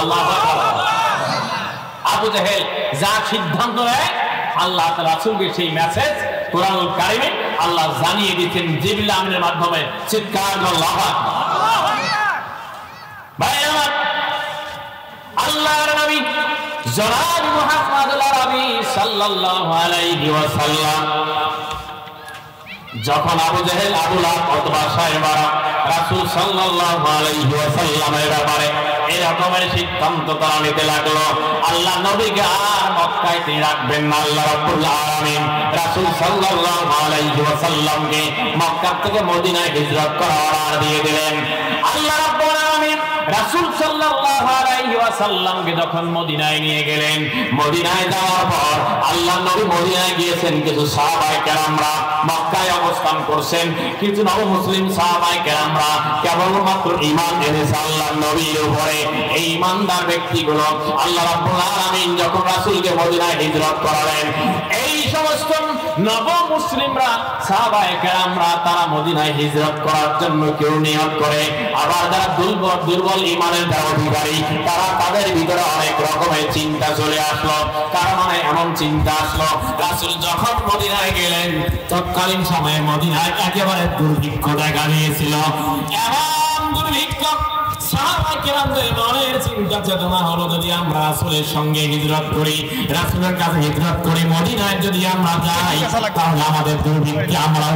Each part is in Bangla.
আল্লাহু আকবার। আবু জাহেল যা সিদ্ধান্ত নেয় আল্লাহ তাআলা রাসূলকে সেই মেসেজ কোরআনুল কারীমে আল্লাহ জানিয়ে দিয়েছেন জিবরিল আমিনের মাধ্যমে। চিৎকার করে আল্লাহু আকবার। ভাই আমার, আল্লাহর নবী জনাব মুহাম্মদুর নবী সাল্লাল্লাহু আলাইহি ওয়াসাল্লাম যখন আবু জাহেল, আবু লাহাব অথবা সাহেবারা রাসূল সাল্লাল্লাহু আলাইহি ওয়াসাল্লামের ব্যাপারে এরকমের সিদ্ধান্ত তারা নিতে লাগলো, আল্লাহ নবীকে আর মক্কায় তিনি রাখবেন না। আল্লাহ রাব্বুল আলামিন রাসূল সাল্লাল্লাহু আলাইহি ওয়াসাল্লামকে মক্কা থেকে মদিনায় হিজরত করার অর্ডার দিয়ে দিলেন। আল্লাহ রাব্বুল আলামিন রাসূল সাল্লাল্লাহু আলাইহি ওয়াসাল্লামকে যখন মদিনায় নিয়ে গেলেন, মদিনায় যাওয়ার পর আল্লাহ নবী মদিনায় গিয়েছেন, কিছু সাহাবায়ে কেরামরা মক্কায় অবস্থান করছেন, কিছু নব মুসলিম সাহাবায়ে কেরামরা কেবলমাত্র ঈমান এনেছে আল্লাহ নবীর উপরে। এই ঈমানদার ব্যক্তিগুলো আল্লাহ রাব্বুল আলামিন যখন রাসূলকে মদিনায় হিজরত করালেন, এই সমস্ত নব মুসলিমরা সাহাবায়ে কেরামরা তারা মদিনায় হিজরত করার জন্য কেউ নিয়ত করে, আবার যারা দুর্বল ঈমানের অধিকারী তারা তাদের ভিতরে অনেক রকমের চিন্তা চলে আসলো। তার মানে এমন চিন্তা আসলো, রাসূল যখন মদিনায় গেলেন তৎকালীন সময়ে মদিনায় একেবারে দুর্ভিক্ষ দেখা দিয়েছিল। এমন দুর্ভিক্ষ সাহাবায়ে কেরামদের মনের চিন্তা চেতনা হলো, যদি আমরা রাসূলের সঙ্গে হিজরত করি, রাসূলের কাছে হিজরত করি, মদিনায় যদি আমরা যাই তাহলে আমাদের দুর্ভিক্ষে আমরা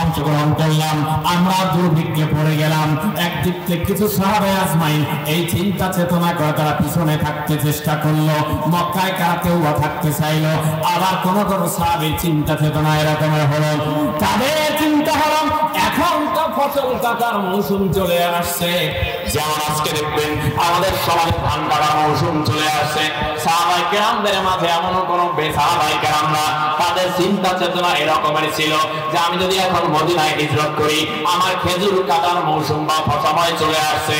অংশগ্রহণ করলাম, আমরা দুর্ভিক্ষে পড়ে গেলাম। একদিক থেকে কিছু সাহাবায়ে আজমাইন এই চিন্তা চেতনা করে তারা পিছনে থাকতে চেষ্টা করলো, মক্কায় কারা কেউ থাকতে চাইলো। আবার কোন কোন সাহাবীর চিন্তা চেতনা এরকমের হলো, তাদের চিন্তা হলো এখন তো ফসল কাটার মৌসুম চলে আসছে, যেমন আজকে দেখবেন আমাদের সমাজে ধান কাটার মৌসুম চলে আসছে। সাহাবায়ে কেরামদের মাঝে এমন কোন সাহাবায়ে কেরামরা তাদের চিন্তা চেতনা এরকমের ছিল যে আমি যদি এখন মদিনায় হিজরত করি, আমার খেজুর কাটার মৌসুম বা সময় চলে আসছে,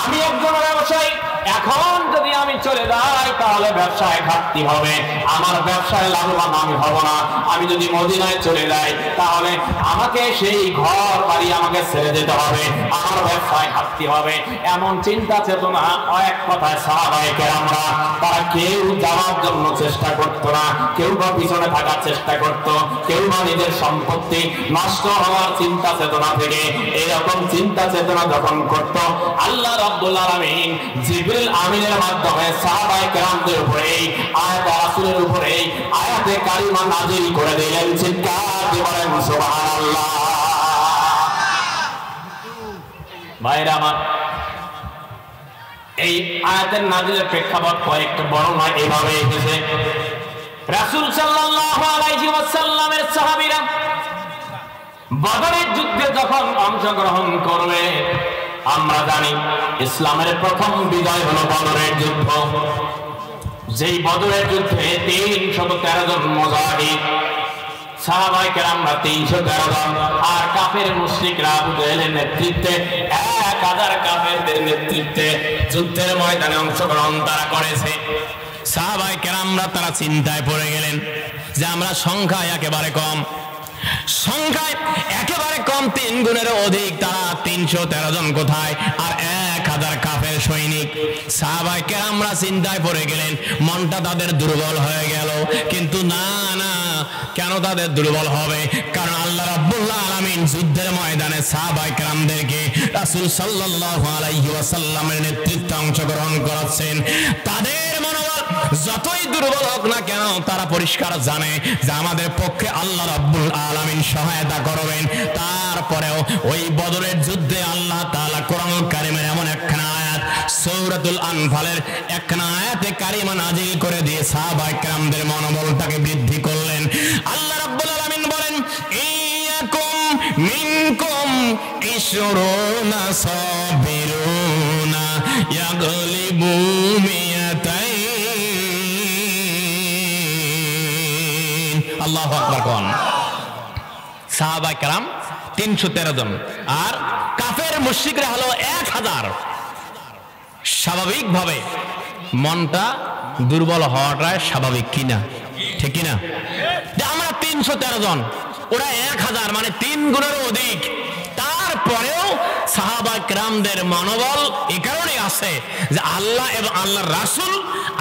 আমি একজন ব্যবসায়ী, এখন যদি আমি চলে যাই তাহলে ব্যবসায় ঘাটতি হবে, আমার ব্যবসায় লাভবান আমি হব না। আমি যদি মদিনায় চলে যাই তাহলে আমাকে সেই ঘর বাড়ি আমাকে ছেড়ে যেতে হবে, আমার ব্যবসায় ঘাটতি হবে। এমন চিন্তা চেতনা এক কথায় সাহাবায়ে কেরামরা তারা কেউ যাওয়ার জন্য চেষ্টা করতো না, কেউ বা পিছনে থাকার চেষ্টা করত, কেউ বা নিজের সম্পত্তি নষ্ট হওয়ার চিন্তা চেতনা থেকে এরকম চিন্তা চেতনা যখন করত, আল্লাহ রাব্বুল আলামিন জিবরিল আমিনের মাধ্যমে সাহাবায়ে কেরামদের উপরে এই আয়াত, রাসূলের উপরে এই আয়াতে কারিমা নাযিল করে দিলেন। চিৎকার দিয়ে বলেন সুবহানাল্লাহ। ভাইরা আমার, এই আয়াতের নাযিলের প্রেক্ষাপট কয়েকটা বর্ণনা এভাবে এসেছে। রাসূল সাল্লাল্লাহু আলাইহি ওয়াসাল্লামের সাহাবীরা বদরের যুদ্ধে যখন অংশগ্রহণ করবে, আমরা জানি ইসলামের প্রথম বিজয় হলো বদরের যুদ্ধ। যেই বদরের যুদ্ধে 313 জন মুজাহিদ সাহাবায়ে কেরামরা 313 জন, আর কাফের মুশরিকরা আবু জাহেলের নেতৃত্বে 1000 কাফেরদের নেতৃত্বে যুদ্ধের ময়দানে অংশগ্রহণ তারা করেছে। সাহাবায়ে কেরামরা তারা চিন্তায় পড়ে গেলেন যে আমরা সংখ্যায় একেবারে কম, সংখ্যায় একেবারে কম, 3 গুণেরও অধিক, তারা 313 জন কোথায়, আর 1000 কাফের সৈনিক। সাহাবায়ে কেরামরা চিন্তায় পড়ে গেলেন, মনটা তাদের দুর্বল হয়ে গেল। কিন্তু না না, কেন তাদের দুর্বল হবে? কারণ আল্লাহ রাব্বুল আলামিন যুদ্ধের ময়দানে সাহাবায়ে কেরামদেরকে রাসূল সাল্লাল্লাহু আলাইহি ওয়াসাল্লামের নেতৃত্বে অংশগ্রহণ করাচ্ছেন। তাদের মনোবল যতই দুর্বল হোক না কেন, তারা পরিষ্কার জানে যে আমাদের পক্ষে আল্লাহ রাব্বুল আলামিন সহায়তা করবেন। তারপরেও ওই বদরের যুদ্ধে আল্লাহ তাআলা কোরআনুল কারীমের এমন একখানা আয়াত, সূরাতুল আনফালের একখানা আয়াতে কারিমা নাযিল করে দিয়ে সাহাবায়ে কেরামদের মনোবলটাকে বৃদ্ধি করলেন। আল্লাহ রাব্বুল আলামিন বলেন, ইয়াকুম মিনকুম ইশরুনা সাবিরুনা ইয়াগলিবু মিয়াতাইন। আল্লাহু আকবার কোন। সাহাবায়ে কেরাম 313 জন, আর কাফের মুশরিকরা হলো 1000। স্বাভাবিকভাবে মনটা দুর্বল হওয়াটা স্বাভাবিক কিনা, ঠিক কিনা? আমরা 313 জন, ওরা 1000, মানে 3 গুণের অধিক। তারপরেও সাহাবায়ে কেরামদের মনোবল এ কারণে আস্থা আছে যে আল্লাহ এবং আল্লাহর রাসূল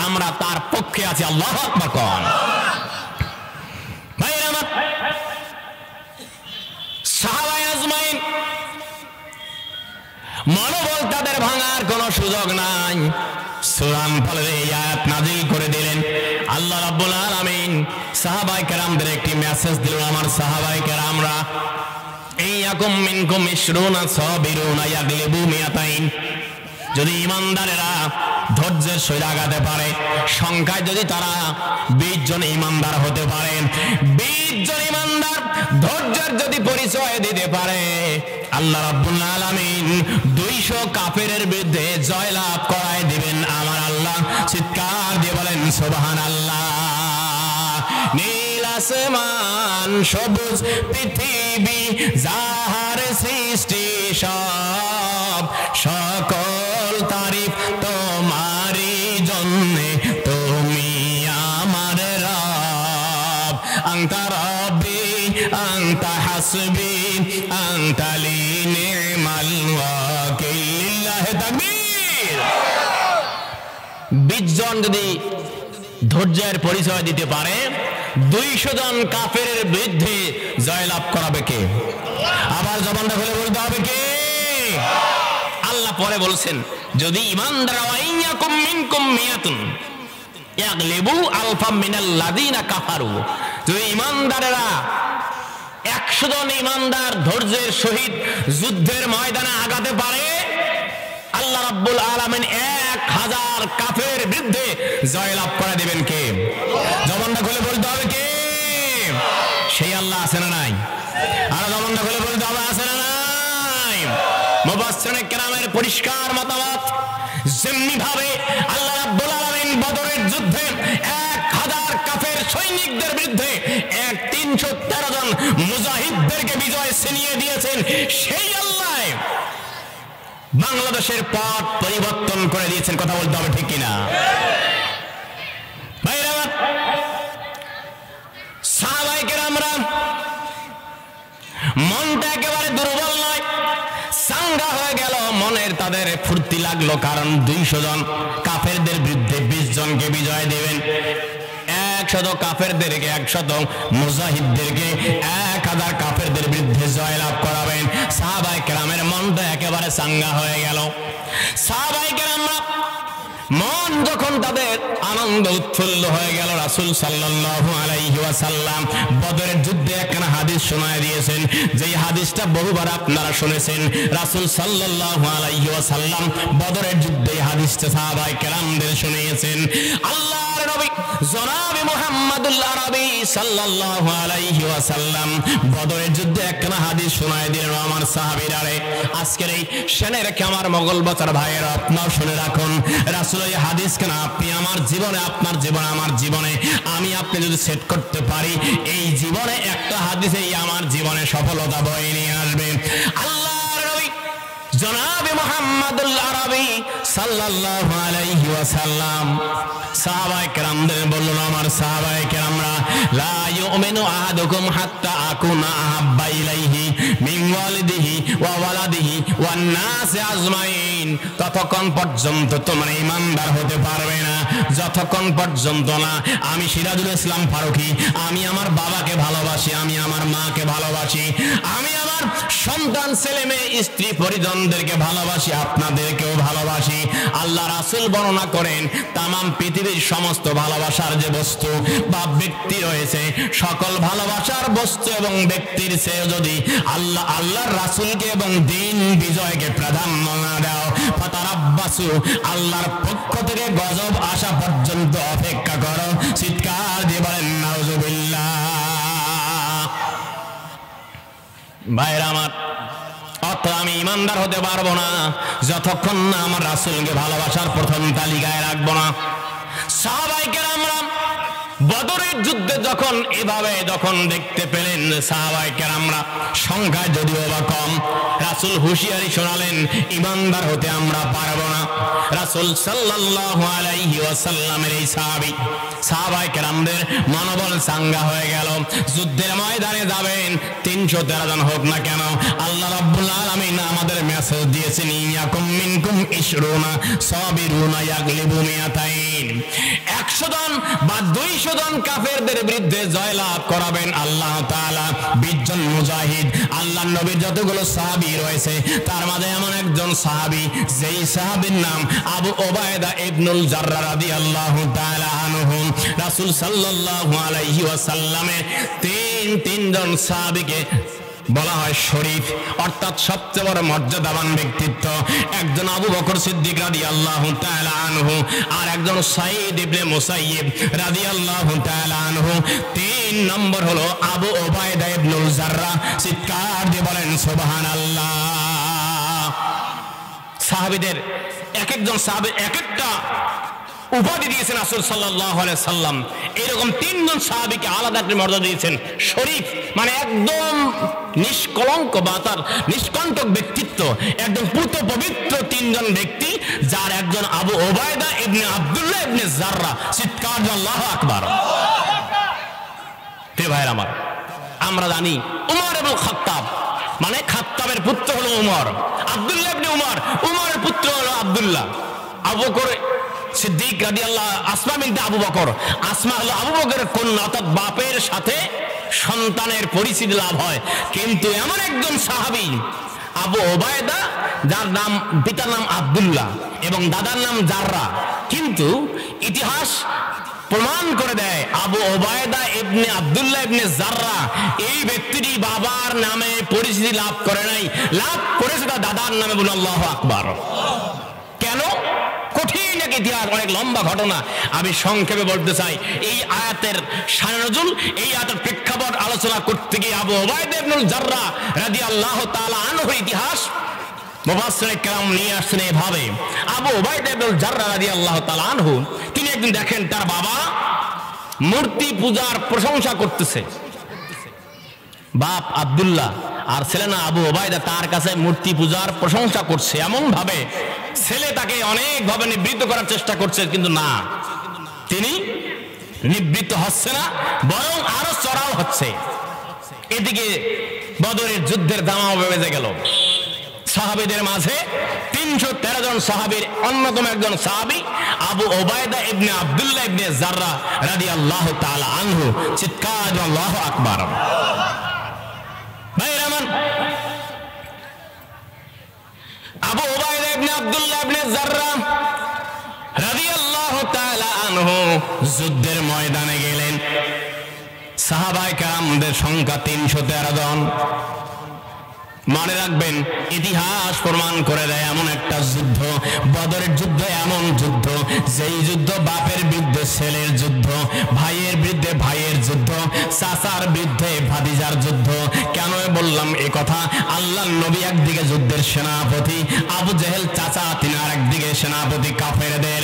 আমরা তার পক্ষে আছি। আল্লাহু আকবার কোন ভাইরা আমার, সাহাবায়ে আজমাইন মনোবল তাদের ভাঙার কোনো সুযোগ নাই। সূরা আনফালের এই আয়াত নাযিল করে দিলেন আল্লাহ রাব্বুল আলামিন। সাহাবায়ে কেরামদের একটি মেসেজ দিলেন, আমার সাহাবায়ে কেরামরা, ইয়াকুম মিনকুম 20 সাবিরুনা ইয়াগলিবু মিয়াতাইন, যদি ইমানদারেরা ধৈর্যের সহিত আগাতে পারে, সংখ্যায় যদি তারা 20 জন ইমানদার হতে পারে, 20 জন ইমানদার ধৈর্যের যদি পরিচয় দিতে পারে, আল্লাহ রাব্বুল আলামিন 200 কাফেরের বিরুদ্ধে জয়লাভ করায় দিবেন আমার আল্লাহ। চিৎকার দিয়ে বলেন সুবহানাল্লাহ। নীল আসমান সবুজ পৃথিবী যাহার সৃষ্টি সব, সকল তারিফ তোমারই জন্যে, তুমি আমার রব। আনতা রব্বি আনতা হাসবি আনতা লি নি'মাল ওয়াকিল। লিল্লাহি তাকবীর। 20 জন যদি ধৈর্যের পরিচয় দিতে পারে, 200 জন কাফেরের বিরুদ্ধে জয়লাভ করাবে কে? আবার জবানটা খুলে বলতে হবে কে? আল্লাহ পরে বলছেন, যদি ইমানদাররা ওয়াইয়াকুম মিনকুম মিয়াতুন ইয়াগলিবু আলফাম মিনাল্লাযিনা কাফারু, যদি ইমানদারেরা 100 জন ইমানদার ধৈর্যের সহিত যুদ্ধের ময়দানে আগাতে পারে, আল্লাহ রাব্বুল আলামিন 1000 কাফেরের বিরুদ্ধে জয়লাভ করে দিবেন কে? জবানটা খুলে বলতে হবে কে? সেই আল্লাহ আছে না নাই? আর জবানটা খুলে বলতে হবে আছে না নাই? মুফাসসিরিনে কেরামের পরিষ্কার মতামত, যেমনি ভাবে আল্লাহ রাব্বুল আলামিন বদরের যুদ্ধে 1000 কাফের সৈনিকদের বিরুদ্ধে 313 জন মুজাহিদদেরকে বিজয় ছিনিয়ে দিয়েছেন, সেই আল্লাহ বাংলাদেশের পথ পরিবর্তন করে দিয়েছেন। কথা বলতে হবে ঠিক কিনা? ভাইরা, সাহাবায়ে কেরামরা মনটা একেবারে দুর্বল নয়, চাঙ্গা হয়ে গেল। মনের তাদের ফুর্তি লাগলো, কারণ 200 জন কাফেরদের বিরুদ্ধে 20 জনকে বিজয় দেবেন। 100 কাফেরদেরকে 100 মুজাহিদদেরকে 1000 কাফেরদের বিরুদ্ধে জয়লাভ করাবেন। সাহাবায়ে কেরামের মনটা একেবারে চাঙ্গা হয়ে গেল। সাহাবায়ে কেরামরা মন যখন তাদের আনন্দ উৎফুল্ল হয়ে গেল, রাসূল সাল্লাল্লাহু আলাইহি ওয়াসাল্লাম বদরের যুদ্ধে একখানা হাদিস শোনায় দিয়েছেন, যেই হাদিসটা বহুবার আপনারা শুনেছেন। রাসূল সাল্লাল্লাহু আলাইহি ওয়াসাল্লাম বদরের যুদ্ধে হাদিসটা সাহাবায়ে কেরামদের শুনিয়েছেন। আল্লাহর নবী জনাবে মুহাম্মদুল আরবি সাল্লাল্লাহু আলাইহি ওয়াসাল্লাম বদরের যুদ্ধে একখানা হাদিস শোনায় দিলেন। আমার সাহাবীরা, আজকের এই সেনে রেখে আমার মোগল বাচ্চার ভাইয়েরা, আপনারা শুনে রাখুন, রাসূল এই হাদিস কেন আপনি আমার জীবনে, আপনার জীবনে, আমার জীবনে আমি আপনি যদি সেট করতে পারি, এই জীবনে একটা হাদিসেই আমার জীবনে সফলতা বয়ে নিয়ে আসবে। আল্লাহর নবী জনাবে মুহাম্মদুল আরবি সাল্লাল্লাহু আলাইহি ওয়াসাল্লাম সাহাবায়ে কেরামদের বললেন, আমার সাহাবায়ে কেরামরা, লা ইউমিনু আহাদুকুম হাত্তা আকুনা আহাব্বা ইলাইহি মিন ওয়ালিদিহি ওয়া ওয়ালাদিহি ওয়ান নাস আজমাইন। ততক্ষণ পর্যন্ত তোমরা ঈমানদার হতে পারবে না যতক্ষণ পর্যন্ত না আমি সিরাজুল ইসলাম ফারুকী, আমি আমার বাবাকে ভালোবাসি, আমি আমার মাকে ভালোবাসি, আমি আমার সন্তান, ছেলে মেয়ে, স্ত্রী পরিজনদেরকে ভালোবাসি, আপনাদেরকেও ভালোবাসি। আল্লাহ রাসূল বর্ণনা করেন, তামাম পৃথিবীর সমস্ত ভালোবাসার যে বস্তু বা ব্যক্তি রয়েছে, সকল ভালোবাসার বস্তু এবং ব্যক্তির চেয়ে যদি আল্লাহর রাসূলকে এবং দ্বীন বিজয়কে প্রাধান্য না দাও, ফাতারাব্বাসু, আল্লাহর পক্ষ থেকে গজব আসা পর্যন্ত অপেক্ষা করো। চিৎকার দিয়ে বলেন নাউজুবিল্লাহ। ভাইরা আমার, অর্থাৎ আমি ইমানদার হতে পারবো না যতক্ষণ না আমার রাসূলকে ভালোবাসার প্রথম তালিকায় রাখবো না। সাহাবায়ে কেরামরা বদরের যুদ্ধে যখন এভাবে যখন দেখতে পেলেন, সাহাবায়ে কেরামরা সংখ্যায় যদিও বা কম, রাসূল হুঁশিয়ারি শোনালেন, ইমানদার হতে আমরা পারবো না। রাসূল সাল্লাল্লাহু আলাইহি ওয়াসাল্লামের এই সাহাবায়ে কেরামদের মনোবল চাঙ্গা হয়ে গেল। যুদ্ধের ময়দানে যাবেন 313 জন হোক না কেন, আল্লাহ রাব্বুল আলামিন আমাদের মেসেজ দিয়েছেন, ইয়াকুম মিনকুম ইশরুনা সাবিরুনা ইয়াগলিবু মিয়াতাইন। 100 জন বা 200 জন কাফেরদের বিরুদ্ধে জয়লাভ করাবেন আল্লাহ তাআলা। 20 জন মুজাহিদ, আল্লাহর নবীর যতগুলো সাহাবী রয়েছে তার মাঝে এমন একজন সাহাবী, যেই সাহাবীর নাম আবু ওবায়দা ইবনুল জাররাহ রাদিয়াল্লাহু তাআলা আনহু। রাসূল সাল্লাল্লাহু আলাইহি ওয়াসাল্লামের তিন জন সাহাবীকে বলা হয় শরীফ, অর্থাৎ সবচেয়ে বড় মর্যাদাবান ব্যক্তিত্ব। একজন আবু বকর সিদ্দিক রাদিয়াল্লাহু তাআলা আনহু, আর একজন সাঈদ ইবনে মুসাইয়িব রাদিয়াল্লাহু তাআলা আনহু। 3 নম্বর হলো আবু ওবায়দা ইবনুল জাররাহ। চিৎকার দিয়ে বলেন সুবহানাল্লাহ। সাহাবীদের এক একজন সাহাবী এক একটা উপাধি দিয়েছেন রাসূল সাল্লাল্লাহু আলাইহি সাল্লাম। এরকম 3 জন সাহাবীকে আলাদা একটা মর্যাদা দিয়েছেন শরীফ, মানে একদম নিষ্কলঙ্ক বা তার নিষ্কণ্টক ব্যক্তিত্ব, একদম পুত পবিত্র 3 জন ব্যক্তি, যার একজন আবু ওবায়দা ইবনে আব্দুল্লাহ ইবনে জাররাহ। চিৎকার দিয়ে আল্লাহু আকবার। প্রিয় ভাইরা আমার, আমরা জানি উমর ইবনে খাত্তাব, মানে খাত্তাবের পুত্র হলো উমর, আব্দুল্লাহ ইবনে উমর, উমরের পুত্র হলো আব্দুল্লাহ। আবু বকর সিদ্দিক রাদিয়াল্লাহু, আসমা বিনতে আবু বকর, আসমা হলো আবু বকরের কন্যা, অর্থাৎ বাপের সাথে সন্তানের পরিচিতি লাভ হয়। কিন্তু এমন একজন সাহাবী আবু ওবায়দা, যার নাম, পিতার নাম আব্দুল্লাহ এবং দাদার নাম জাররাহ, কিন্তু ইতিহাস প্রমাণ করে দেয় আবু ওবায়দা ইবনে আব্দুল্লাহ ইবনে জাররাহ এই ব্যক্তিটি বাবার নামে পরিচিতি লাভ করে নাই, লাভ করেছে তার দাদার নামে। বলে আল্লাহু আকবার। কেন? কঠিন এক ইতিহাস, অনেক লম্বা ঘটনা। আমি সংক্ষেপে বলতে চাই, এই আয়াতের শানে নজুল, এই আয়াতের প্রেক্ষাপট আলোচনা করতে গিয়ে আবু ওবায়দা ইবনুল জাররাহ রাদিয়াল্লাহু তাআলা আনহুর ইতিহাস মুফাসসিরে কেরাম নিয়ে আসছেন এভাবে। আবু ওবায়দা ইবনুল জাররাহ রাদিয়াল্লাহু তাআলা আনহু, তিনি একদিন দেখেন তার বাবা মূর্তি পূজার প্রশংসা করতেছে। বাপ আব্দুল্লাহ আর ছেলে না আবু ওবায়দা তার কাছে মূর্তি পূজার প্রশংসা করছে, এমন ভাবে ছেলে তাকে অনেক ভাবে নিবৃত্ত করার চেষ্টা করছে, কিন্তু না, তিনি নিবৃত্ত হচ্ছে না, বরং আরো চড়াও হচ্ছে। এদিকে বদরের যুদ্ধের দামাও বেজে গেল। সাহাবীদের মাঝে 313 জন সাহাবীর অন্যতম একজন সাহাবী আবু ওবায়দা ইবনে আব্দুল্লাহ ইবনে জাররাহ রাদিয়াল্লাহু তাআলা আনহু। চিৎকার আল্লাহু আকবার। ভাই রহমান, আবু ওবায়দা ইবনে আব্দুল্লাহ ইবনে জাররাহ রাদিয়াল্লাহু তাআলা আনহু যুদ্ধের ময়দানে গেলেন। সাহাবায়ে কেরামদের সংখ্যা 313 জন। মনে রাখবেন, ইতিহাস প্রমাণ করে দেয় এমন একটা যুদ্ধ, বদরের যুদ্ধ এমন যুদ্ধ, যেই যুদ্ধ বাপের বিরুদ্ধে ছেলের যুদ্ধ, ভাইয়ের বিরুদ্ধে ভাইয়ের যুদ্ধ, চাচার বিরুদ্ধে ভাতিজার যুদ্ধ। কেন বললাম এই কথা? আল্লাহর নবী একদিকে যুদ্ধের সেনাপতি, আবু জেহেল চাচা তিনি আর একদিকে সেনাপতি কাফেরদের।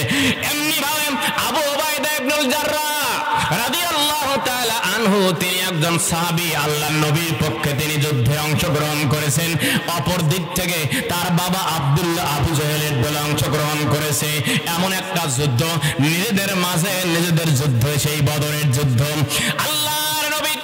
এমনি ভাবে আবু ওবায়দা ইবনুল জাররাহ রাদিয়াল্লাহু তাআলা আনহু, তিনি একজন সাহাবী, আল্লাহর নবীর পক্ষে তিনি যুদ্ধে অংশগ্রহণ করেছেন। অপর দিক থেকে তার বাবা আব্দুল্লাহ আবু জেহেলের দলে অংশগ্রহণ করেছে। এমন একটা যুদ্ধ, নিজেদের মাঝে নিজেদের যুদ্ধ, সেই বদরের যুদ্ধ। আল্লাহর নবীর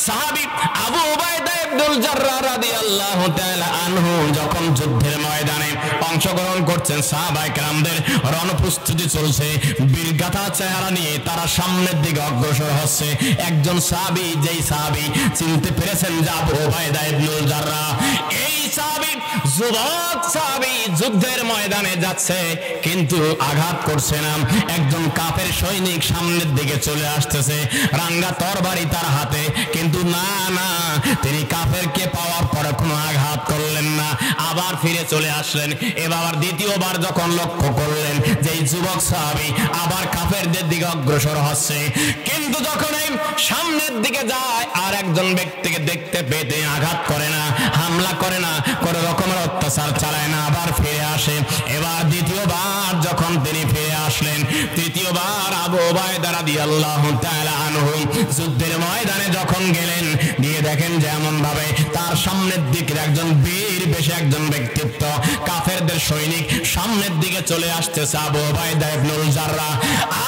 সাহাবী আবু ওবায়দা ইবনুল জাররাহ রাদিয়াল্লাহু তাআলা আনহু যখন যুদ্ধের ময়দানে অংশগ্রহণ করছেন, সাহাবায়ে কেরামদের রণপ্রস্তুতি চলছে, বীরগাথা চেহারা নিয়ে তারা সামনের দিকে অগ্রসর হচ্ছে। একজন সাহাবী, যেই সাহাবী চিনতে পেরেছেন যে আবু ওবায়দা ইবনুল জাররাহ, এই সাহাবী যুবক সাহাবী যুদ্ধের ময়দানে যাচ্ছে, কিন্তু আঘাত করছে না। একজন কাফের সৈনিক সামনের দিকে চলে আসতেছে, রাঙ্গা তরবারি তার হাতে, কিন্তু না না, তিনি কাফেরকে পাওয়ার পরে কোনো আঘাত করলেন না, আবার ফিরে চলে আসলেন। এবার দ্বিতীয়বার যখন লক্ষ্য করলেন যে এই যুবক সাহাবী আবার কাফেরদের দিকে অগ্রসর হচ্ছে, কিন্তু যখন এই সামনের দিকে যায় আর একজন ব্যক্তিকে দেখতে পেয়ে তিনি আঘাত করে না, হামলা করে না, কোনো রকমের অত্যাচার চালায় না, আবার ফিরে আসে। এবার দ্বিতীয়বার যখন তিনি ফিরে আসলেন, তৃতীয়বার দ্বিতীয়বার আবু উবাইদা রাদিয়াল্লাহু তাআলা আনহু যুদ্ধের ময়দানে যখন গেলেন, গিয়ে দেখেন যেমন ভাবে তার সামনের দিকে একজন বীর বেশে একজন ব্যক্তিত্ব কাফেরদের সৈনিক সামনের দিকে চলে আসতেছে। আবু উবাইদা ইবনুল জাররাহ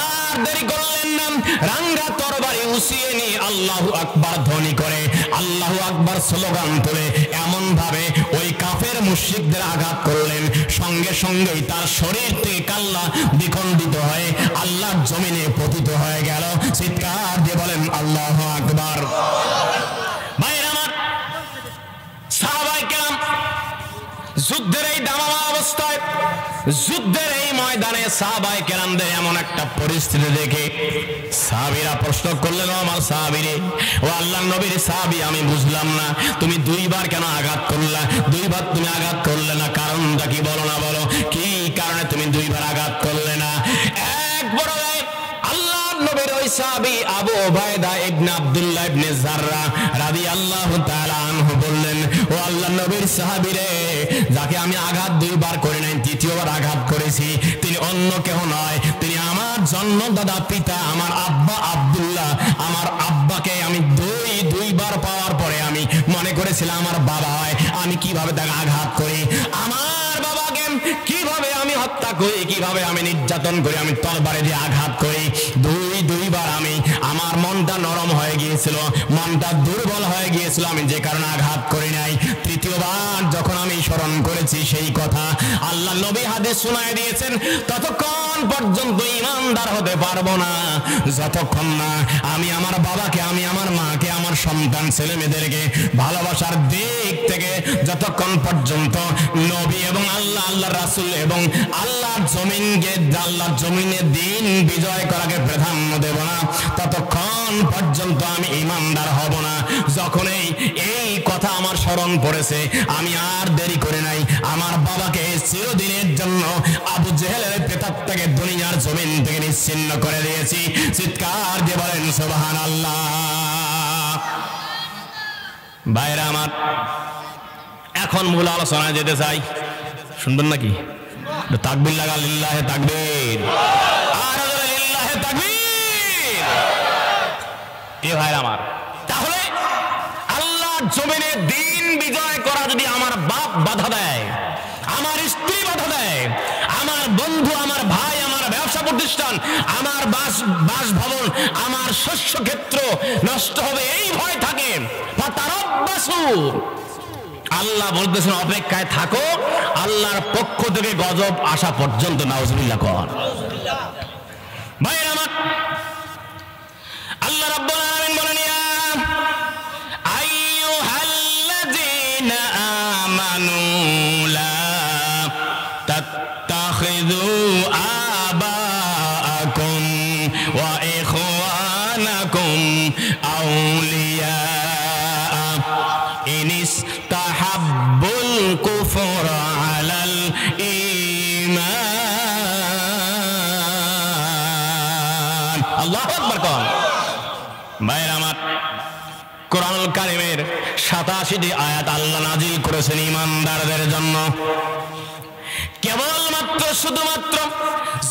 আর দেরি করলেন না, রাঙ্গা তরবারি উঁচিয়ে নিয়ে আল্লাহু আকবার ধ্বনি করে আল্লাহু আকবার স্লোগান তুলে এমন ভাবে ওই কাফের মুশরিকদের আঘাত করলেন, সঙ্গে সঙ্গেই তার শরীর থেকে কাল্লা দ্বিখণ্ডিত হয়ে আল্লাহর জমিনে পতিত হয়ে গেল। চিৎকার দিয়ে বলেন আল্লাহু আকবার। ভাইরা আমার, সাহাবায়ে কেরাম যুদ্ধের এই দামামা অবস্থায়, যুদ্ধের এই ময়দানে সাহাবায়ে কেরামদের এমন একটা পরিস্থিতি দেখে সাহাবীরা প্রশ্ন করলেন, ও আমার সাহাবীরে, ও আল্লাহর নবীর সাহাবী, আমি বুঝলাম না তুমি দুইবার কেন আঘাত করলা? দুইবার তুমি আঘাত করলে না, কারণটা কি বলো না, বলো কি কারণে তুমি দুইবার আঘাত করলে না? এক বড় আল্লাহর নবীর ওই সাহাবী আবু উবাইদা ইবনে আব্দুল্লাহ ইবনে জাররাহ রাদিয়াল্লাহু তাআলা আনহু বললেন, ও আল্লাহর নবীর সাহাবী রে, যাকে আমি আঘাত দুইবার করে নাই, তৃতীয়বার আঘাত করেছি, তিনি অন্য কেউ নয়, তিনি আমার জন্মদাতা পিতা, আমার আব্বা আব্দুল্লাহ। আমার আব্বাকে আমি দুইবার পাওয়ার পরে আমি মনে করেছিলাম আমার বাবা হয়, আমি কিভাবে তাকে আঘাত করি, আমার বাবাকে কিভাবে আমি হত্যা করি, কিভাবে আমি নির্যাতন করি, আমি তরবারি দিয়ে আঘাত করি। দুইবার আমি, আমার মনটা নরম হয়ে গিয়েছিল, মনটা দুর্বল হয়ে গিয়েছিল, আমি যে কারণে আঘাত করি নাই। তৃতীয়বার যখন আমি স্মরণ করেছি সেই কথা, আল্লাহ নবী হাদিস শোনায় দিয়েছেন, ততক্ষণ পর্যন্ত ইমানদার হতে পারবো না যতক্ষণ না আমি আমার বাবাকে, আমি আমার মাকে, আমার সন্তান ছেলে মেয়েদেরকে ভালোবাসার দিক থেকে যতক্ষণ পর্যন্ত নবী এবং আল্লাহর রাসূল এবং আল্লাহর জমিনকে, আল্লাহর জমিনে দিন বিজয় করাকে প্রাধান্য দেব না, ততক্ষণ পর্যন্ত আমি ইমানদার হব না। যখন এই কথা আমার স্মরণ পড়েছে, আমি আর দেরি করে নাই, আমার বাবাকে চিরদিনের জন্য আবু জেহেলের প্রেতাত্মাকে দুনিয়ার জমিন থেকে নিশ্চিহ্ন করে দিয়েছি। চিৎকার দিয়ে বলেন সুবহানাল্লাহ। ভাইরা আমার, এখন মূল আলোচনায় যেতে চাই, শুনবেন নাকি? তাকবীর লাগা, লিল্লাহে তাকবীর, আর লিল্লাহে তাকবীর। এ ভাইরা আমার, তাহলে আল্লাহর জমিনে দিন বিজয় করা যদি আমার বাপ বাধা দেয়, আমার স্ত্রী বাধা দেয়, আমার বন্ধু, আমার ভাই, আমার ব্যবসা প্রতিষ্ঠান, আমার বাসভবন, আমার শস্য ক্ষেত্র নষ্ট হবে, এই ভয় থাকে, আল্লাহ বলতেছেন অপেক্ষায় থাকো, আল্লাহর পক্ষ থেকে গজব আসা পর্যন্ত। নাউজুবিল্লাহ কর। ভাইরা আমার, আল্লাহ রাব্বুল আলামিন বলেন, ইয়া আইয়ুহাল্লাযীনা আমানু লা তাত্তাখিযু আবাআকুম ওয়া ইখওয়ানাকুম আউলিয়া ইনিস্তাহাব্বুল কুফরা আলাল ঈমান। আল্লাহু আকবার কোন। ভাইরা আমার, কোরআনুল কারীমের ৮৭টি আয়াত আল্লাহ নাজিল করেছেন ঈমানদারদের জন্য। কেবলমাত্র শুধুমাত্র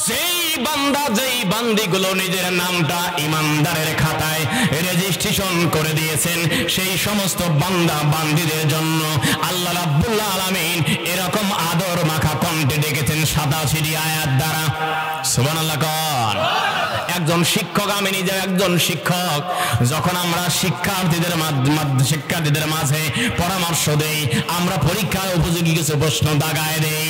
যেই বান্দা, যেই বান্দিগুলো নিজের নামটা ঈমানদারের খাতায় রেজিস্ট্রেশন করে দিয়েছেন, সেই সমস্ত বান্দা বান্দিদের জন্য আল্লাহ রাব্বুল আলামিন এরকম আদর মাখা কণ্ঠে ডেকেছেন ৮৭টি আয়াত দ্বারা। সুবহানাল্লাহ কর। একজন শিক্ষক, আমি নিজে একজন শিক্ষক, যখন আমরা শিক্ষার্থীদের মাঝে পরামর্শ দেই, আমরা পরীক্ষার উপযোগী কিছু প্রশ্ন দাগায় দেই,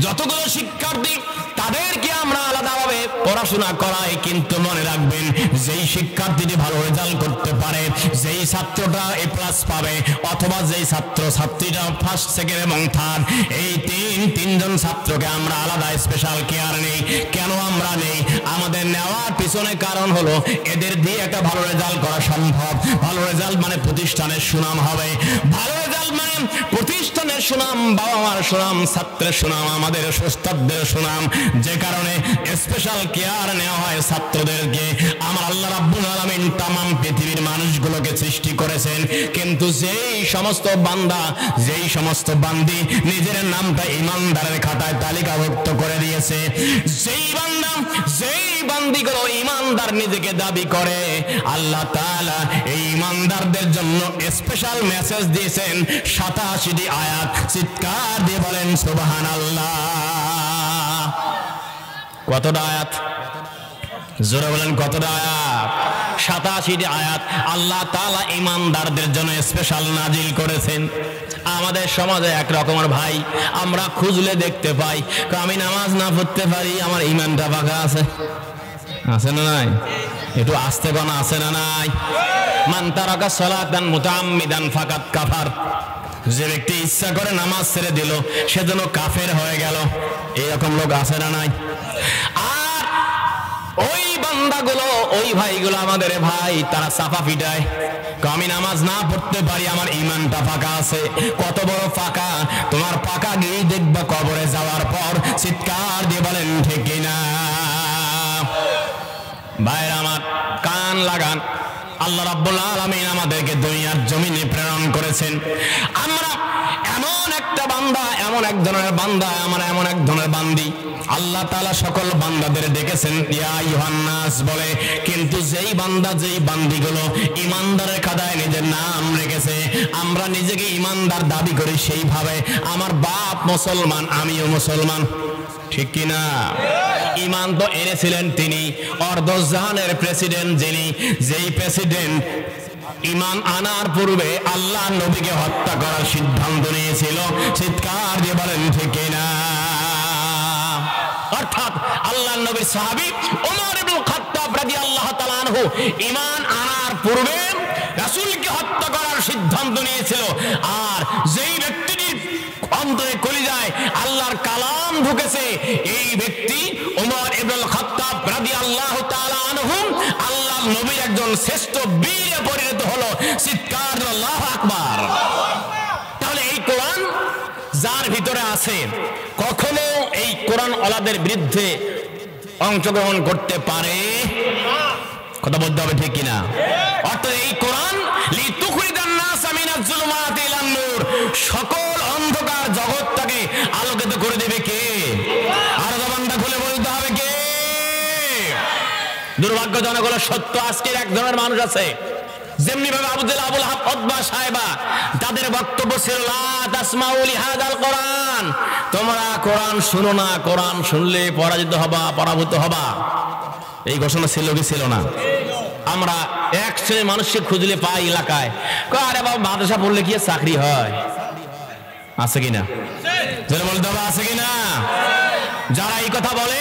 যতগুলো শিক্ষার্থী তাদেরকে আমরা আলাদাভাবে পড়াশোনা করাই, কিন্তু মনে রাখবেন, যেই শিক্ষার্থীটি ভালো রেজাল্ট করতে পারে, যেই ছাত্রটা A+ পাবে, অথবা যেই ছাত্রীটা ফার্স্ট, সেকেন্ড এবং থার্ড, এই তিনজন ছাত্রকে আমরা আলাদা স্পেশাল কেয়ার নেই। কেন আমরা নেই? আমাদের নেওয়ার পিছনে কারণ হলো, এদের দিয়ে একটা ভালো রেজাল্ট করা সম্ভব। ভালো রেজাল্ট মানে প্রতিষ্ঠানের সুনাম হবে, ভালো রেজাল্ট মানে প্রতিষ্ঠানে হুজুরের সুনাম, বাবা মার সুনাম, ছাত্রের সুনাম, আমাদের সুস্তাদদের সুনাম, যে কারণে স্পেশাল কেয়ার নেওয়া হয় ছাত্রদেরকে। আমার আল্লাহ রাব্বুল আলামিন তামাম পৃথিবীর মানুষগুলোকে সৃষ্টি করেছেন, কিন্তু যেই সমস্ত বান্দা, যেই সমস্ত বান্দি নিজের নামটা ইমানদারের খাতায় তালিকাভুক্ত করে দিয়েছে, যেই বান্দা, যেই বান্দিগুলো ইমানদার নিজেকে দাবি করে, আল্লাহ তাআলা এই ইমানদারদের জন্য স্পেশাল মেসেজ দিয়েছেন 87টি আয়াত। চিৎকার দিয়ে বলেন সুবহানাল্লাহ। কতটা আয়াত? জোরে বলেন কতটা আয়াত? 87টি আয়াত আল্লাহ তাআলা ইমানদারদের জন্য স্পেশাল নাজিল করেছেন। আমাদের সমাজে এক রকমের ভাই, আমরা খুঁজলে দেখতে পাই, আমি নামাজ না পড়তে পারি, আমার ঈমানটা পাকা আছে। আছে না নাই? একটু আস্তে বানা আছে না নাই? মান তারাকা সালাতান মুতাআম্মিদান ফাকাত কাফার। যে ব্যক্তি ইচ্ছা করে নামাজ ছেড়ে দিল, সেজন্য কাফের হয়ে গেল। এরকম লোক আছে না নাই? আর ওই বান্দাগুলো, ওই ভাইগুলো আমাদের ভাই, তারা সাফা পিটায়, আমি নামাজ না পড়তে পারি, আমার ঈমানটা ফাঁকা আছে। কত বড় ফাঁকা? তোমার ফাঁকা গিয়ে দেখবা কবরে যাওয়ার পর। চিৎকার দিয়ে বলেন ঠিক কিনা? ভাইরা আমার, কান লাগান। আল্লাহ রাব্বুল আলামিন আমাদেরকে দুনিয়ার জমিনে প্রেরণ করেছেন। আমরা এমন একটা বান্দা, এমন এক ধরনের বান্দা, আমরা এমন এক ধরনের বান্দি। আল্লাহ তাআলা সকল বান্দাদের ডেকেছেন ইয়া আইয়ুহান নাস বলে, কিন্তু যেই বান্দা, যেই বান্দিগুলো ইমানদারের খাতায় নিজের নাম রেখেছে, আমরা নিজেকে ইমানদার দাবি করি সেইভাবে, আমার বাপ মুসলমান, আমিও মুসলমান, ঠিক কিনা? ঈমান তো এনেছিলেন তিনি, অর্ধজাহানের প্রেসিডেন্ট যিনি, যেই প্রেসিডেন্ট ঈমান আনার পূর্বে আল্লাহ নবীকে হত্যা করার সিদ্ধান্ত নিয়েছিল। চিৎকার দিয়ে বলেন ঠিক কিনা? অর্থাৎ আল্লাহ নবীর সাহাবী ওমর ইবনে খাত্তাব রাদিয়াল্লাহু তাআলা আনহু ঈমান আনার পূর্বে রাসূলকে হত্যা করার সিদ্ধান্ত নিয়েছিল। আর যেই ব্যক্তিটির অন্তরে কলিজায় আল্লাহর কালাম ঢুকেছে, এই ব্যক্তি ওমর ইবনে খাত্তাব রাদিয়াল্লাহু তাআলা আনহু আল্লাহর নবীর একজন শ্রেষ্ঠ বীরে পরিণত হলো। চিৎকার আল্লাহু আকবার। তাহলে এই কোরআন যার ভিতরে আছে, কখনো এই কোরআন ওয়ালাদের বিরুদ্ধে অংশগ্রহণ করতে পারে? কথা বলতে হবে, ঠিক কিনা? অর্থাৎ এই কোরআন লিতুখরিজান নাস মিনাজ জুলুমাতি ইলান নূর, সকল অন্ধকার জগৎটাকে আলোকিত করে দেবে কে? আর জবানটা খুলে বলতে হবে কে? দুর্ভাগ্যজনক হলো সত্য, আজকের এক ধরনের মানুষ আছে, যেমনি ভাবে আবুল হাব উতবা সাহেবা, তাদের বক্তব্য ছিল লা তাসমাউ লিহাদাল কোরআন, তোমরা কোরআন শুনো না, কোরআন শুনলে পরাজিত হবা, পরাভূত হবা। এই ঘোষণা ছিল কি ছিল না? আমরা এক শ্রেণীর মানুষকে খুঁজলে পাই এলাকায়, আরে বাবা মাদ্রাসা পড়লে কি চাকরি হয়? আছে কিনা? যারা বলতে হবে আছে কিনা? যারা এই কথা বলে,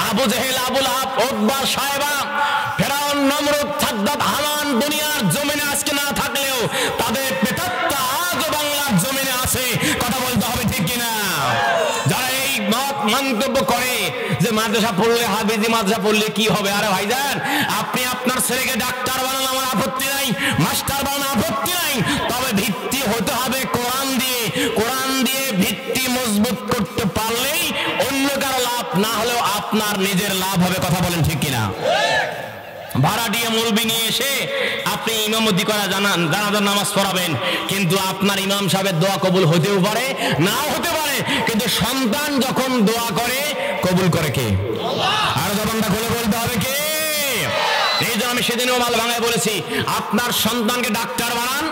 আবু জেহেল, আবুল হাব, উতবা সাহেবা, ফেরাউন, নমরুদ, সাদ্দাত, হামান দুনিয়ার জমিনে আজকে না থাকলেও তাদের প্রেতাত্মা আজও বাংলার জমিনে আছে। কথা বলতে হবে, ঠিক কিনা? যারা এই মন্তব্য করে যে মাদ্রাসা পড়লে, হাফেজি মাদ্রাসা পড়লে কি হবে? আরে ভাইজান, আপনি আপনার ছেলেকে ডাক্তার বানান, আমার আপত্তি নাই, মাস্টার বানান, আপত্তি নাই, তবে ভিত্তি হতে হবে কোরআন দিয়ে। কোরআন দিয়ে ভিত্তি মজবুত করতে পারলেই অন্য কারো লাভ, না হলেও আপনার নিজের লাভ হবে। কথা বলেন ঠিক কিনা? ভাড়াটিয়া মৌলবি নিয়ে এসে আপনি ইমামতি করা জানান, জানাজার নামাজ পড়াবেন, কিন্তু আপনার ইমাম সাহেবের দোয়া কবুল হতেও পারে, নাও হতে পারে, কিন্তু সন্তান যখন দোয়া করে, কবুল করে কে? আর জবানটা খুলে বলতে হবে কে? এই জন্য আমি সেদিনও মাল ভাঙায় বলেছি, আপনার সন্তানকে ডাক্তার বানান,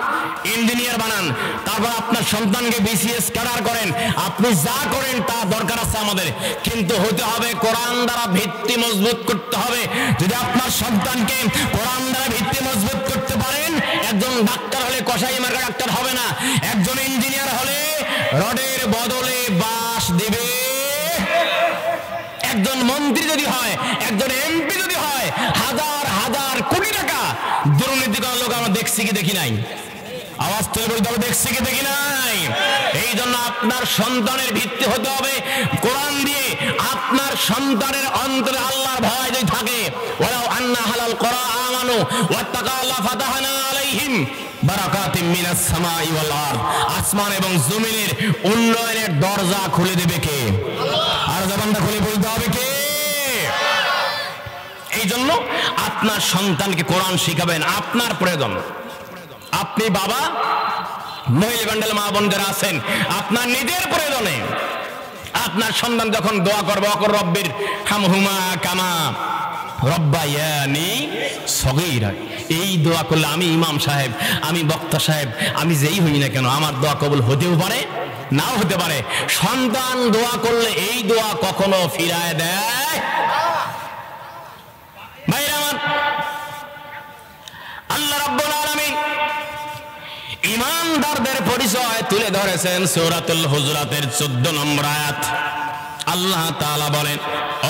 ইঞ্জিনিয়ার বানান, তারপর আপনার সন্তানকে বিসিএস ক্যাডার করেন, আপনি যা করেন তা দরকার আছে আমাদের, কিন্তু হতে হবে কোরআন দ্বারা ভিত্তি মজবুত করতে হবে। যদি আপনার সন্তানকে কোরআন দ্বারা ভিত্তি মজবুত করতে পারেন, একজন ডাক্তার হলে কসাই মার্কা ডাক্তার হবে না, একজন ইঞ্জিনিয়ার হলে রডের বদলে বাঁশ দিবে, একজন মন্ত্রী যদি হয়, একজন এমপি যদি হয়, হাজার হাজার কোটি টাকা দুর্নীতি করার লোক আমরা দেখছি কি দেখি নাই? আওয়াজ তুলে বলতে হবে, দেখছি কি দেখি নাই? এই জন্য আপনার সন্তানের ভিত্তি হতে হবে কোরআন দিয়ে। আপনার সন্তানের অন্তরে আল্লাহর ভয় যদি থাকে, ওয়ালাউ আন্না হালাল কোরআন আমানু ওয়াত্তাকাল্লাহ ফাতাহনা আলাইহিম বারাকাতিম মিনাস সামাই ওয়াল আরদ। আসমান এবং জমিনের উন্নয়নের দরজা খুলে দেবে কে? আল্লাহ। আর জবানটা খুলে বলতে হবে কে? এই জন্য আপনার সন্তানকে কোরআন শিখাবেন, আপনার প্রয়োজন। আপনি বাবা, মহিলা বান্ডেল মা বোনদের আছেন, আপনার নিজের প্রয়োজনে আপনার সন্তান যখন দোয়া করবে অকর রব্বির হামহুমা কামা রব্বায়ানি সগীরা, এই দোয়া করলে আমি ইমাম সাহেব, আমি বক্তা সাহেব, আমি যেই হই না কেন আমার দোয়া কবুল হতেও পারে, নাও হতে পারে। সন্তান দোয়া করলে এই দোয়া কখনো ফিরায় দেয়? ভাইরা আমার, আল্লাহ রাব্বুল আলামিন ঈমানদারদের পরিচয় তুলে ধরেছেন সূরাতুল হুজুরাতের 14 নম্বর আয়াত। আল্লাহ তাআলা বলেন,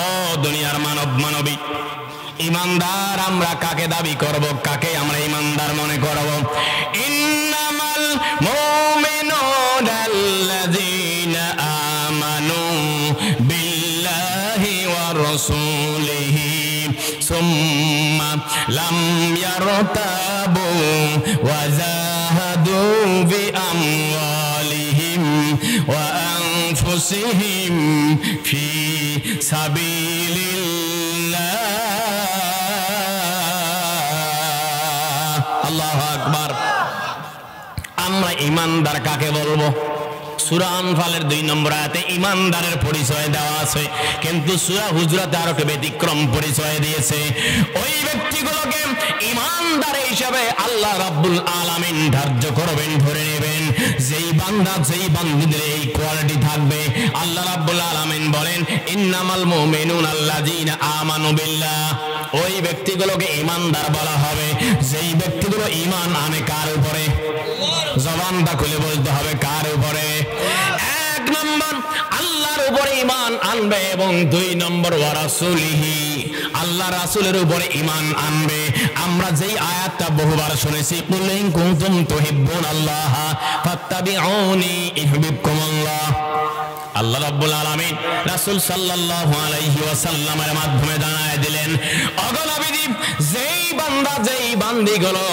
ও দুনিয়ার মানব মানবী, ঈমানদার আমরা কাকে দাবি করব, কাকে আমরা ঈমানদার মনে করব? ইন্নামাল মুমিনুনা আল্লাযীনা আমানু বিল্লাহি ওয়া রাসূলিহি সুম্মা লাম ইয়ারতাবু ওয়া জাহাদু বিআমওয়ালিহিম ওয়া আনফুসিহিম ফি সাবিলিল্লাহ। আল্লাহু আকবার। আমরা ঈমানদার কাকে বলবো? সূরা আনফালের 2 নম্বর আয়াতে ঈমানদারের পরিচয় দেওয়া আছে, কিন্তু সূরা হুজুরাতে আরো একটা ব্যতিক্রম পরিচয় দিয়েছে। ওই ব্যক্তিগুলোকে ঈমানদার হিসেবে আল্লাহ রাব্বুল আলামিন ধার্য করবেন, ধরে নেবেন। যেই বান্দা, যেই বান্দীদের এই কোয়ালিটি থাকবে, আল্লাহ রাব্বুল আলামিন বলেন, ইন্নামাল মুমিনুনা আল্লাযীনা আমানু বিল্লাহ। ওই ব্যক্তিগুলোকে ঈমানদার বলা হবে যেই ব্যক্তিগুলো ঈমান আনে কার উপরে? জবানটা খুলে বলতে হবে, কার উপরে? 1 নম্বর আল্লাহর উপরে ঈমান আনবে, এবং 2 নম্বর ওয়া রাসূলিহি, আল্লাহ রাসূলের উপরে ঈমান আনবে। আমরা যেই আয়াতটা বহুবার শুনেছি, কুল ইন কুনতুম তুহিব্বুনাল্লাহ ফাত্তাবিউনি ইউহিব্বুকুমুল্লাহ। আল্লাহ রাব্বুল আলামিন রাসূল সাল্লাল্লাহু আলাইহি ওয়াসাল্লামের মাধ্যমে জানায় দিলেন, ওগো নবীজি, যেই বান্দা, যেই বান্দীগুলো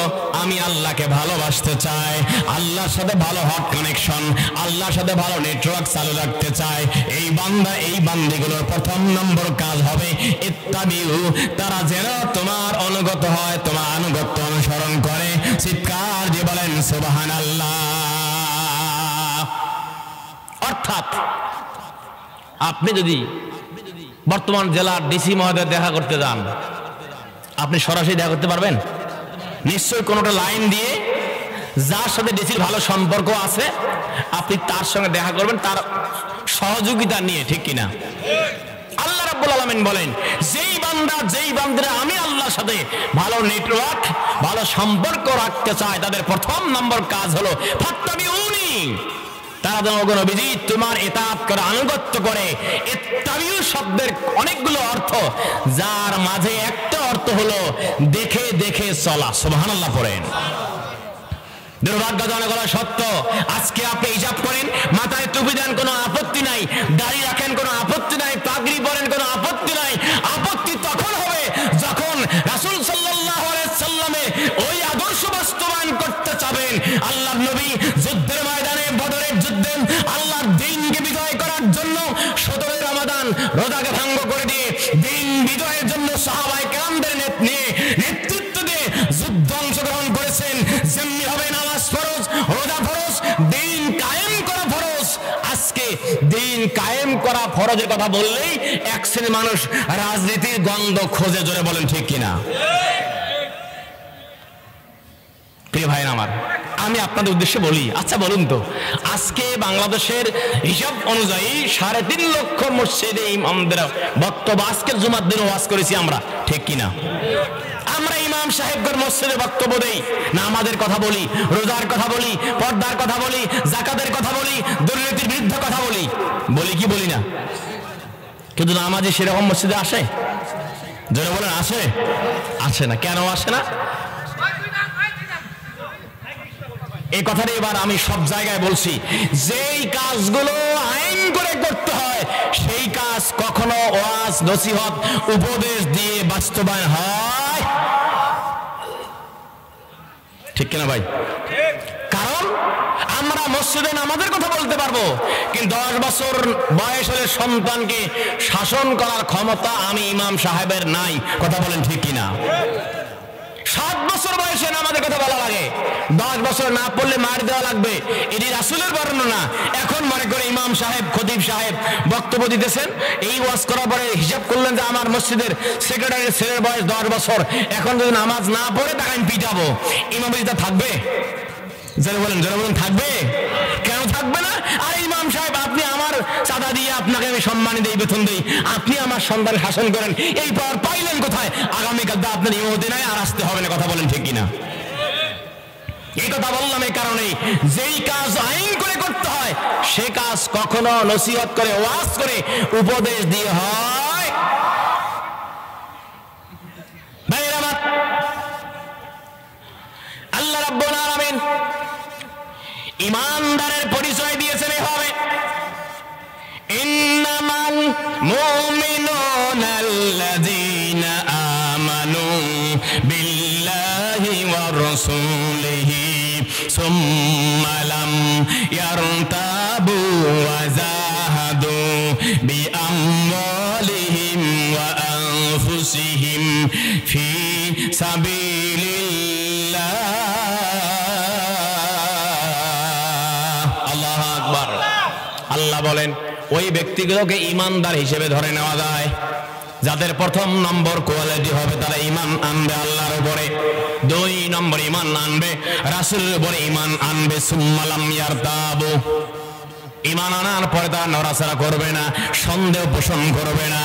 আমি আল্লাহকে ভালোবাসতে চাই, আল্লাহর সাথে ভালো হট কানেকশন, আল্লাহর সাথে ভালো নেটওয়ার্ক চালু রাখতে চাই, এই বান্দা, এই বান্দীগুলোর 1 নম্বর কাজ হবে ইত্তাবিউ, তারা যেন তোমার অনুগত হয়, তোমার আনুগত্য অনুসরণ করে। চিৎকার দিয়ে বলেন সুবহানাল্লাহ। অর্থাৎ আপনি যদি বর্তমান জেলার ডিসি মহোদয় দেখা করতে যান, আপনি সরাসরি দেখা করতে পারবেন? নিশ্চয়ই কোনোটা লাইন দিয়ে যার সাথে ডিসির ভালো সম্পর্ক আছে আপনি তার সঙ্গে দেখা করবেন, তার সহযোগিতা নিয়ে, ঠিক কিনা? আল্লাহ রাব্বুল আলামিন বলেন, যেই বান্দা, যেই বান্দিরা আমি আল্লাহর সাথে ভালো নেটওয়ার্ক, ভালো সম্পর্ক রাখতে চায়, তাদের 1 নম্বর কাজ হলো ফাত্তাবিউনি, তারা যেন ওগো নবীজি তোমার ইতাআত করে, আনুগত্য করে। ইত্তাবিউ শব্দের অনেকগুলো অর্থ, যার মাঝে একটা অর্থ হলো দেখে দেখে চলা। সুবহানাল্লাহ পড়েন। দুর্ভাগ্যজনক হলো সত্য, আজকে আপনি হিজাব করেন, মাথায় টুপি দেন, কোনো আপত্তি নাই, দাড়ি রাখেন, কোনো আপত্তি নাই, পাগড়ি পরেন, কোনো আপত্তি নাই। আপত্তি তখন হবে যখন রাসূল সাল্লাল্লাহু আলাইহি সাল্লামের ওই আদর্শ বাস্তবায়ন করতে চাবেন। আল্লাহর নবী যুদ্ধের ময়দানে, বদরের যুদ্ধে আল্লাহর দ্বীনকে বিজয় করার জন্য 17 রমাদান রোজাকে ভঙ্গ করে দিয়ে দ্বীন বিজয়ের জন্য সাহাবায়ে কেরামদের নেতৃত্ব দিয়ে যুদ্ধ অংশগ্রহণ করেছেন। যেমনি হবে নামাজ ফরজ, রোজা ফরজ, দ্বীন কায়েম করা ফরজ। আজকে দ্বীন কায়েম করা ফরজের কথা বললেই এক শ্রেণীর মানুষ রাজনীতির গন্ধ খোঁজে, জোরে বলেন ঠিক কিনা? প্রিয় ভাই আমার, আমি আপনাদের উদ্দেশ্যে বলি, আচ্ছা বলুন তো, আজকে বাংলাদেশের হিসাব অনুযায়ী 3.5 লক্ষ মসজিদে ইমামদের বক্তব্য, আজকের জুমার দিন ওয়াজ করেছি আমরা, ঠিক কিনা? আমরা ইমাম সাহেবদের মসজিদে বক্তব্য দেই, নামাজের কথা বলি, রোজার কথা বলি, পর্দার কথা বলি, যাকাতের কথা বলি, দুর্নীতির বিরুদ্ধে কথা বলি, বলি কি বলি না? কিন্তু নামাজে সেরকম মসজিদে আসে? জোরে বলেন, আসে? আসে না। কেন আসে না? এই কথাটা এবার আমি সব জায়গায় বলছি, যেই কাজগুলো আইন করে করতে হয় সেই কাজ কখনো ওয়াজ, নসিহত, উপদেশ দিয়ে বাস্তবায়ন ঠিক কিনা ভাই? কারণ আমরা মসজিদে নামাজের কথা বলতে পারবো, কিন্তু 10 বছর বয়স হলে সন্তানকে শাসন করার ক্ষমতা আমি ইমাম সাহেবের নাই। কথা বলেন ঠিক কিনা? 7 বছর বয়সে নামাজের কথা বলা লাগে, 10 বছর না পড়লে মার দেওয়া লাগবে, এটি রাসূলের বর্ণনা। এখন মনে করে ইমাম সাহেব, খতিব সাহেব বক্তব্য দিতেছেন, এই ওয়াজ করার পরে হিসাব করলেন যে আমার মসজিদের সেক্রেটারির ছেলের বয়স 10 বছর, এখন যদি নামাজ না পড়ে তাকে আমি পিটাবো, ইমামতিটা থাকবে? যারা বলেন থাকবে? কেন থাকবে না? আর ইমাম সাহেব, আপনি আমার চাঁদা দিয়ে আপনাকে আমি সম্মান দেই, বেতন দেই, আপনি আমার সন্তান শাসন করেন, এই পাওয়ার পাইলেন কোথায়? আগামীকাল তো আপনার ইমামতি নাই, আর আসতে হবে না। কথা বলেন ঠিক কিনা? এই কথা বললাম এই কারণে, যেই কাজ আইন করে করতে হয় সে কাজ কখনো নসিহত করে, ওয়াজ করে, উপদেশ দিয়ে হয়। আল্লাহ রাব্বুল আলামিন ইমানদারের পরিচয় দিয়েছেন এভাবে, ইন্নামাল মুমিনুনা আল্লাযীনা আমানু বিল্লাহি ওয়া রাসূলিহি সুম্মা লাম ইয়ারতাবু ওয়া জাহাদু বিআমওয়ালিহিম ওয়া আনফুসিহিম ফি সাবিলিল্লাহ। আল্লাহু আকবার। আল্লাহ বলেন ওই ব্যক্তিগুলোকে ইমানদার হিসেবে ধরে নেওয়া যায় যাদের প্রথম নম্বর কোয়ালিটি হবে তারা ঈমান আনবে আল্লাহর উপরে, 2 নম্বর ঈমান আনবে রাসূলের উপরে, ঈমান আনবে সুম্মা লাম ইয়ারতাবু, ঈমান আনার পরে তারা নড়াচড়া করবে না, সন্দেহ পোষণ করবে না।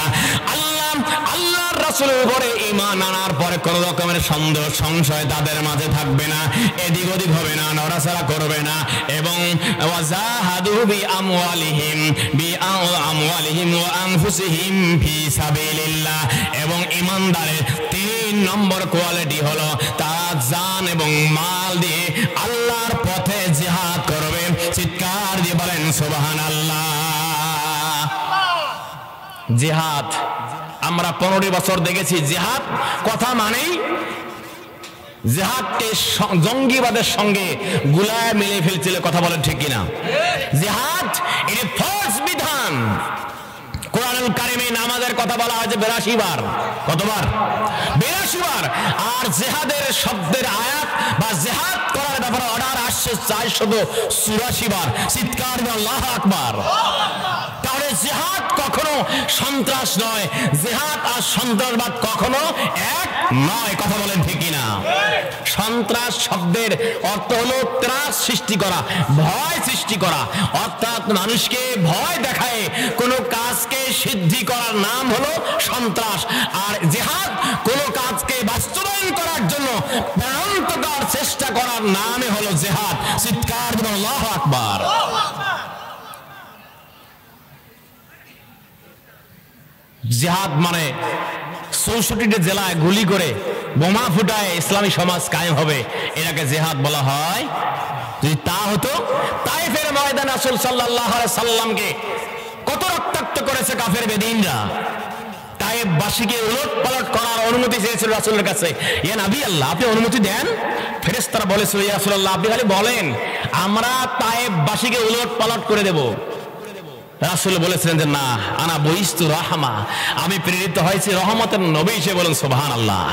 আল্লাহর রাসূলের উপরে ঈমান আনার পরে কোন রকমের সন্দেহ সংশয় তাদের মাঝে থাকবে না, এদিক ওদিক হবে না, নড়াচড়া করবে না। এবং ওয়াজাহাদু বিআমওয়ালিহিম ওয়া আনফুসিহিম ফি সাবিলিল্লাহ, এবং ঈমানদারের 3 নম্বর কোয়ালিটি হলো তার জান এবং মাল দিয়ে আল্লাহর পথে জিহাদ করবে। চিৎকার দিয়ে বলেন সুবহানাল্লাহ। জিহাদ আমরা 15 বছর দেখেছি, জিহাদ কথা মানেই জিহাদকে জঙ্গিবাদের সঙ্গে গুলায় মিলে ফেলছিল। কথা বলেন ঠিক কিনা? জিহাদ এর ফরজ বিধান। কোরআনুল কারিমে নামাজের কথা বলা হয়েছে 82 বার। কতবার? 82 বার। আর জিহাদের শব্দের আয়াত বা জিহাদ করার ব্যাপারে অর্ডার আসছে 484 বার। চিৎকার দিয়ে আল্লাহু আকবার। তাহলে জিহাদ কখনো সন্ত্রাস নয়, জিহাদ আর সন্ত্রাসবাদ কখনো এক নয়। কথা বলেন ঠিক কিনা? সন্ত্রাস শব্দের অর্থ হলো ত্রাস সৃষ্টি করা, ভয় সৃষ্টি করা, অর্থাৎ মানুষকে ভয় দেখায় কোন কাজকে সিদ্ধি করার নাম হলো সন্ত্রাস। আর জিহাদ কোন কাজকে বাস্তবায়ন করার জন্য প্রাণান্তকর চেষ্টা করার নামে হলো জিহাদ। চিৎকার দিয়ে আল্লাহু আকবার। জিহাদ মানে 64টা জেলায় গুলি করে বোমা ফুটায় ইসলামী সমাজ কায়েম হবে, এটাকে জিহাদ বলা হয়। যদি তা হতো, তায়েফের ময়দানে রাসূল সাল্লাল্লাহু আলাইহি সাল্লামকে কত রক্তাক্ত করেছে কাফের বেদীনরা। তায়েফবাসীকে উলটপালট করার অনুমতি চেয়েছিল রাসূলের কাছে। ইয়া নবী আল্লাহ, আপনি অনুমতি দেন। ফেরেশতারা বলেছিল, ইয়া রাসূলুল্লাহ, আপনি খালি বলেন, আমরা তায়েফবাসীকে উলটপালট করে দেব। রাসূল বলেছিলেন যে না, আনা বুইস্তু রাহমা, আমি প্রেরিত হয়েছি রহমতের নবী হিসেবে। বলেন সুবহানাল্লাহ।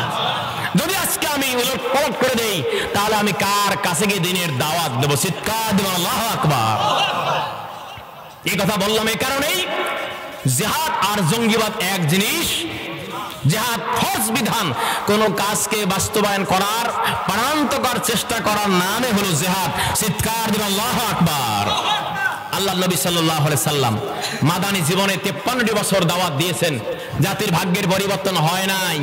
যদি আজকে আমি উলটপালট করে দেই তাহলে আমি কার কাছে গিয়ে দ্বীনের দাওয়াত দেব? চিৎকার দেব আল্লাহু আকবার। এই কথা বললাম এই কারণেই, জিহাদ আর জঙ্গিবাদ এক জিনিস। জিহাদ ফরজ বিধান, কোন কাজকে বাস্তবায়ন করার প্রাণান্তকর চেষ্টা করার নামে হলো জিহাদ। চিৎকার দেব আল্লাহু আকবার। আল্লাহ নবী সাল্লাল্লাহু আলাইহি সাল্লাম মাদানী জীবনে 53টি বছর দাওয়াত দিয়েছেন। জাতির ভাগ্যের পরিবর্তন হয় নাই।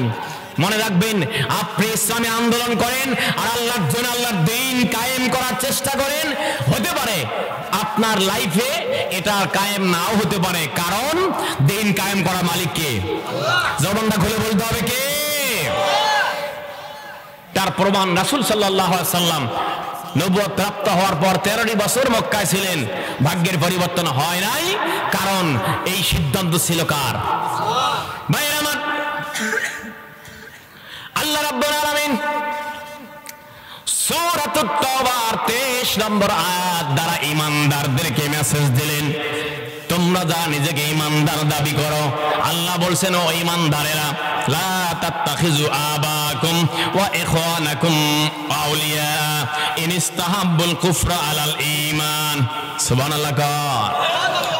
মনে রাখবেন, আপনি ইসলামী আন্দোলন করেন আর আল্লাহর জন্য আল্লাহর দ্বীন কায়েম করার চেষ্টা করেন, হতে পারে আপনার লাইফে এটা কায়েম নাও হতে পারে, কারণ দ্বীন কায়েম করা মালিক কে? জবানটা খুলে বলতে হবে কে? তার প্রমাণ রাসূল সাল্লাল্লাহু আলাইহি সাল্লাম নবুয়ত প্রাপ্ত হওয়ার পর 13টি বছর মক্কায় ছিলেন, ভাগ্যের পরিবর্তন হয় নাই, কারণ এই সিদ্ধান্ত ছিল কার? ভাইরা আমার, আল্লাহ রাব্বুল আলামিন সূরা সূরাতুত তাওবার 23 নম্বর আয়াত দ্বারা ঈমানদারদেরকে মেসেজ দিলেন, তোমরা যা নিজেকে ঈমানদার দাবি করো, আল্লাহ বলছেন ও ঈমানদারেরা, লা তাত্তাখিযু আবাকুম ওয়া ইখওয়ানাকুম আউলিয়া ইন ইসতাহাব্বুল কুফরা আলাল ঈমান। সুবহানাল্লাহ।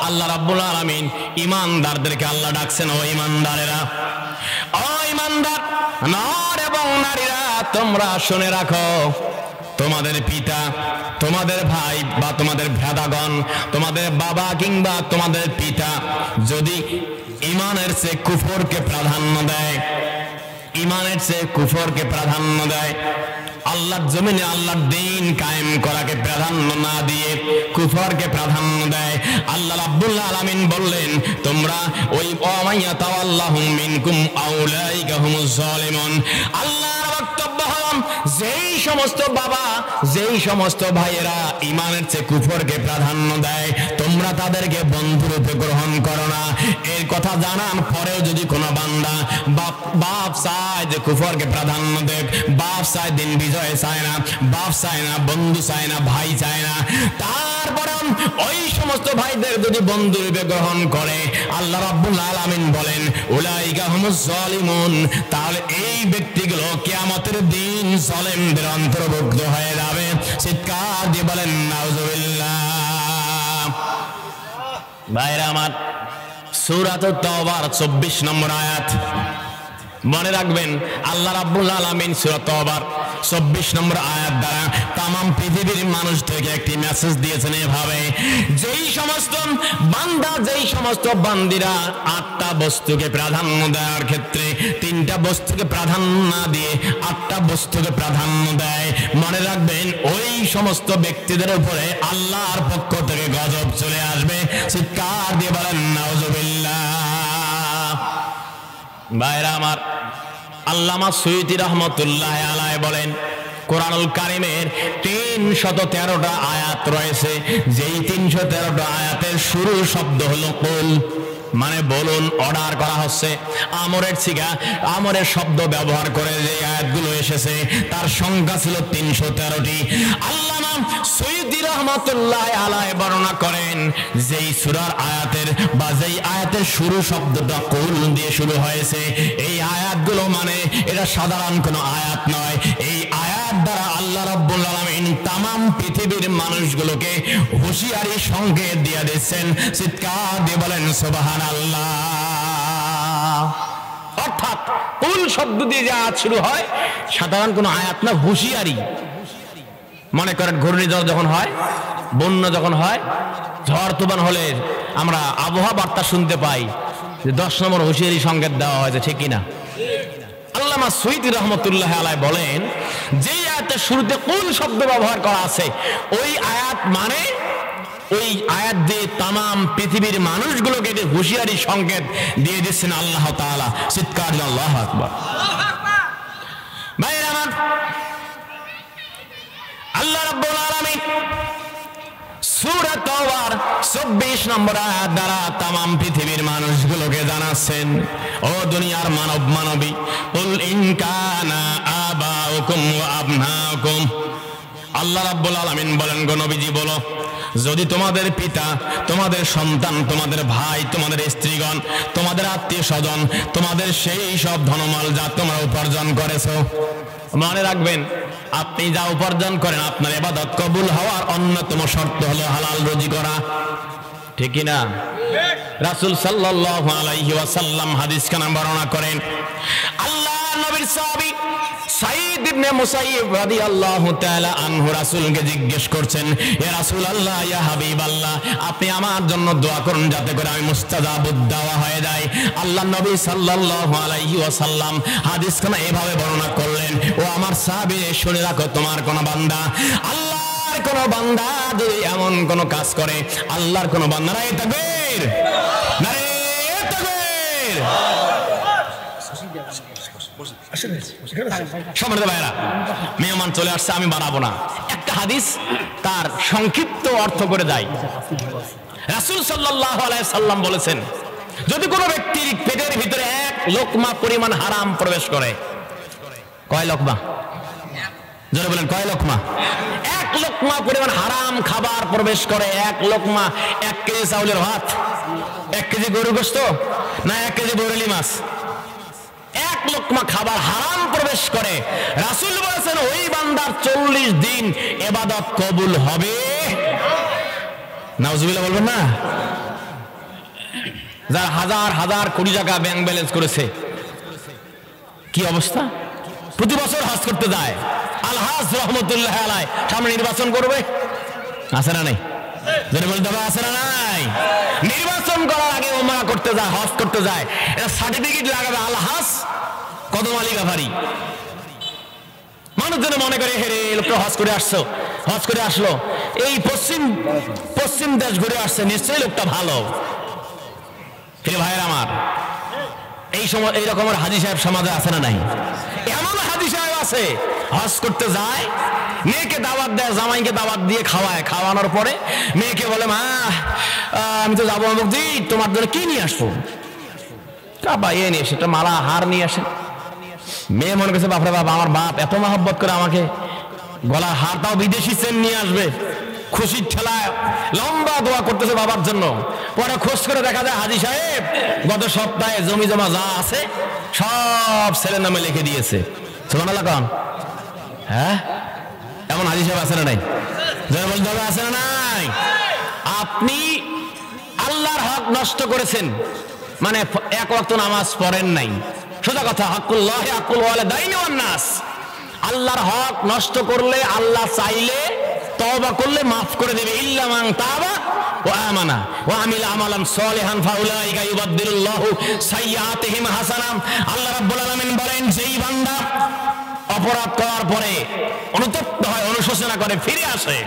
আল্লাহ রাব্বুল আলামিন ঈমানদারদেরকে আল্লাহ ডাকছেন, ও ঈমানদারেরা, ও ঈমানদার নর এবং নারীরা, তোমরা শুনে রাখো, তোমাদের পিতা, তোমাদের ভাই বা তোমাদের ভ্রাতাগণ, তোমাদের বাবা কিংবা তোমাদের পিতা যদি ঈমানের চেয়ে কুফরকে প্রাধান্য দেয়, ঈমানের চেয়ে কুফরকে প্রাধান্য দেয়, আল্লাহর জমিনে আল্লাহর দ্বীন কায়েম করাকে প্রাধান্য না দিয়ে কুফরকে প্রাধান্য দেয়, আল্লাহ রাব্বুল আলামিন বললেন, তোমরা ওই ওয়ামাইয়া তাওয়াল্লাহুম মিনকুম আউলাইকা হুমুজ জালিমুন। আল্লাহর বক্তব্য হলো, যেই সমস্ত বাবা, যেই সমস্ত ভাইয়েরা ঈমানের চেয়ে কুফরকে প্রাধান্য দেয়, তোমরা তাদেরকে বন্ধুরূপে গ্রহণ করো না। এর কথা জানার পরেও যদি কোনো বান্দা বাপ চায় যে কুফরকে প্রাধান্য দেখ, বাপ চায় দিন বিজয় চায় না, বাপ চায় না, বন্ধু চায় না, ভাই চায় না, তারপরে ওই সমস্ত ভাইদের যদি বন্ধুরূপে গ্রহণ করে, আল্লাহ রাব্বুল আলামিন বলেন, উলাইকা হুমুজ জালিমুন, তাহলে এই ব্যক্তিগুলো কিয়ামতের দিন জালেমদের অন্তর্ভুক্ত হয়ে যাবে। চিৎকার দিয়ে বলেন নাউজুবিল্লাহ। ভাইরা আমার, সূরাতুত তাওবার 24 নম্বর আয়াত মনে রাখবেন, আল্লাহ রাব্বুল আলামিন সূরা তাওবার 24 নম্বর আয়াত দ্বারা তামাম পৃথিবীর মানুষদেরকে একটি মেসেজ দিয়েছেন এভাবে, যেই সমস্ত বান্দা, যেই সমস্ত বান্দিরা 8টা বস্তুকে প্রাধান্য দেওয়ার ক্ষেত্রে 3টা বস্তুকে প্রাধান্য না দিয়ে 8টা বস্তুকে প্রাধান্য দেয়, মনে রাখবেন ওই সমস্ত ব্যক্তিদের উপরে আল্লাহর পক্ষ থেকে গজব চলে আসবে। চিৎকার দিয়ে বলেন নাউজুবিল্লাহ। ভাইরা আমার, আল্লামা সুয়ুতী রহমতুল্লাহ আলাইহি বলেন, কোরআনুল কারীমের 313টা আয়াত রয়েছে, যেই 313টা আয়াতের শুরু শব্দ হলো কুল, মানে বলুন, অর্ডার করা হচ্ছে। আমরের সিগা, আমরের শব্দ ব্যবহার করে যে আয়াতগুলো এসেছে তার সংখ্যা ছিল 313টি। আল্লামা সুয়ুতী রহমতুল্লাহ আলাইহি বর্ণনা করেন, যেই সূরার আয়াতের বা যেই আয়াতের শুরু শব্দটা কুল দিয়ে শুরু হয়েছে, এই আয়াতগুলো মানে এটা সাধারণ কোনো আয়াত নয়। এই আয়াত দ্বারা আল্লাহ রাব্বুল আলামিন তামাম পৃথিবীর মানুষগুলোকে হুঁশিয়ারি সংকেত দিয়ে দিচ্ছেন। চিৎকার দিয়ে বলেন সুবহানাল্লাহ। অর্থাৎ কুল শব্দ দিয়ে যে আয়াত শুরু হয় সাধারণ কোনো আয়াত না, হুঁশিয়ারি। মনে করেন ঘূর্ণিঝড় যখন হয়, বন্যা যখন হয়, ঝড় তুফান হলে আমরা আবহাওয়া বার্তা শুনতে পাই যে 10 নম্বর হুঁশিয়ারি সংকেত দেওয়া হয়েছে, ঠিক কিনা? আল্লামা সুয়ুতী রহমতুল্লাহ আলাইহি বলেন, যে আয়াতের শুরুতে কুল শব্দ ব্যবহার করা আছে, ওই আয়াত মানে ওই আয়াত দিয়ে তামাম পৃথিবীর মানুষগুলোকে হুঁশিয়ারি সংকেত দিয়ে দিচ্ছেন আল্লাহ তাআলা। চিৎকার দিয়ে আল্লাহু আকবার। ভাইরা আমার, আল্লাহ রাব্বুল আলামিন সূরা তাওবার 24 নম্বর আয়াত দ্বারা তামাম পৃথিবীর মানুষগুলোকে জানাচ্ছেন, ও দুনিয়ার মানব মানবী, কুল ইন কানা আবাউকুম ওয়া আবনাউকুম। আল্লাহ রাব্বুল আলামিন বলেন, গো নবীজি বলো, যদি তোমাদের পিতা, তোমাদের সন্তান, তোমাদের ভাই, তোমাদের স্ত্রীগণ, তোমাদের আত্মীয় স্বজন, তোমাদের সেই সব ধনমাল যা তোমরা উপার্জন করেছো, মনে রাখবেন আপনি যা উপার্জন করেন আপনার ইবাদত কবুল হওয়ার অন্যতম শর্ত হলো হালাল রুজি করা, ঠিক কি না? রাসূল সাল্লাল্লাহু আলাইহি ওয়াসাল্লাম হাদিস খানা বর্ণনা করেন, আল্লাহ নবীর সাহাবী সাঈদ ইবনে মুসাইয়িব রাদিয়াল্লাহু তাআলা আনহু রাসূলকে জিজ্ঞেস করছেন, ইয়া রাসূলুল্লাহ, ইয়া হাবিবাল্লাহ, আপনি আমার জন্য দোয়া করুন যাতে করে আমি মুস্তাজাবুদ দাওয়া হয়ে যাই। আল্লাহ নবী সাল্লাল্লাহু আলাইহি ওয়াসাল্লাম হাদিসখানা এভাবে বর্ণনা করলেন, ও আমার সাহাবী, শুনে রাখো, তোমার কোন বান্দা, আল্লাহর কোন বান্দা যদি এমন কোন কাজ করে, আল্লাহর কোন বান্দা, নারে তাকবীর, নারে তাকবীর। সম্মানিত ভাইরা, মেহমান চলে আসছে, আমি বাড়াবো না, একটা হাদিস তার সংক্ষিপ্ত অর্থ করে দেয়। রাসূল সাল্লাল্লাহু আলাইহি সাল্লাম বলেছেন, যদি কোনো ব্যক্তির পেটের ভিতরে 1 লোকমা পরিমাণ হারাম প্রবেশ করে, কয় লোকমা? যারা বলেন কয় লোকমা? 1 লোকমা পরিমাণ হারাম খাবার প্রবেশ করে। 1 লোকমা 1 কেজি চাউলের ভাত, 1 কেজি গরুর গোশত, না 1 কেজি বরেলি মাছ, 1 লোকমা খাবার হারাম প্রবেশ করে। রাসূল বলেছেন ওই বান্দার 40 দিন ইবাদত কবুল হবে। নাউজুবিল্লাহ বলবেন না? যার হাজার হাজার কোটি টাকা ব্যাংক ব্যালেন্স করেছে, কি অবস্থা? প্রতি বছর হজ করতে যায়। আল-হাজ রহমতুল্লাহ আলাইহি সামনে নির্বাচন করবে, আছে না নাই? যারা বলতে হবে আছে না নাই? নির্বাচন করার আগে ওমরা করতে যায়, হজ করতে যায়, এটা সার্টিফিকেট লাগাবে আল-হাজ কদম আলী গাফারি। মানুষজন মনে করে হেরে লোকটা হজ করে আসছো, হজ করে আসলো, এই পশ্চিম দেশ ঘুরে আসছে, নিশ্চয়ই লোকটা ভালো। হে ভাইয়ের আমার, এই সময় এই রকমের হাজী সাহেব সমাজে আছে না নাই? এমন হাজী সাহেব আছে হজ করতে যায়, মেয়েকে দাওয়াত দেয়, জামাইকে দাওয়াত দিয়ে খাওয়ায়, খাওয়ানোর পরে মেয়েকে বলে মা আমি তো যাবো অমুক দিন, তোমার জন্য কি নিয়ে আসবো? কাবা এ নিয়ে এসে একটা মালা হার নিয়ে আসে। মেয়ে মনে করছে বাপরে বাপ, আমার বাপ এত মহব্বত করে আমাকে, গলার হারটাও বিদেশি চেন নিয়ে আসবে। খুশির ঠেলায় লম্বা দোয়া করতেছে বাবার জন্য। পরে খোঁজ করে দেখা যায় হাজী সাহেব গত সপ্তাহে জমি জমা যা আছে সব ছেলের নামে লিখে দিয়েছে। সুবহানাল্লাহ কোন? হ্যাঁ, এমন হাজী সাহেব আছে না নাই? যারা বলতে হবে আছে না নাই? আপনি আল্লাহর হক নষ্ট করেছেন, মানে 1 ওয়াক্ত নামাজ পড়েন নাই। সোজা কথা, হাক্কুল্লাহি হাক্কুল ওয়ালিদাইনি ওয়ান নাস। আল্লাহর হক নষ্ট করলে আল্লাহ চাইলে তওবা করলে মাফ করে দেবে। ইল্লা মান তাবা ওয়া আমানা ওয়া আমিলা আমালান সালিহান ফাউলাইকা ইউবাদদিলুল্লাহু সাইয়্যাতিহিম হাসানাত। আল্লাহ রাব্বুল আলামিন বলেন, যেই বান্দা অপরাধ করার পরে অনুতপ্ত হয়, অনুশোচনা করে, ফিরে আসে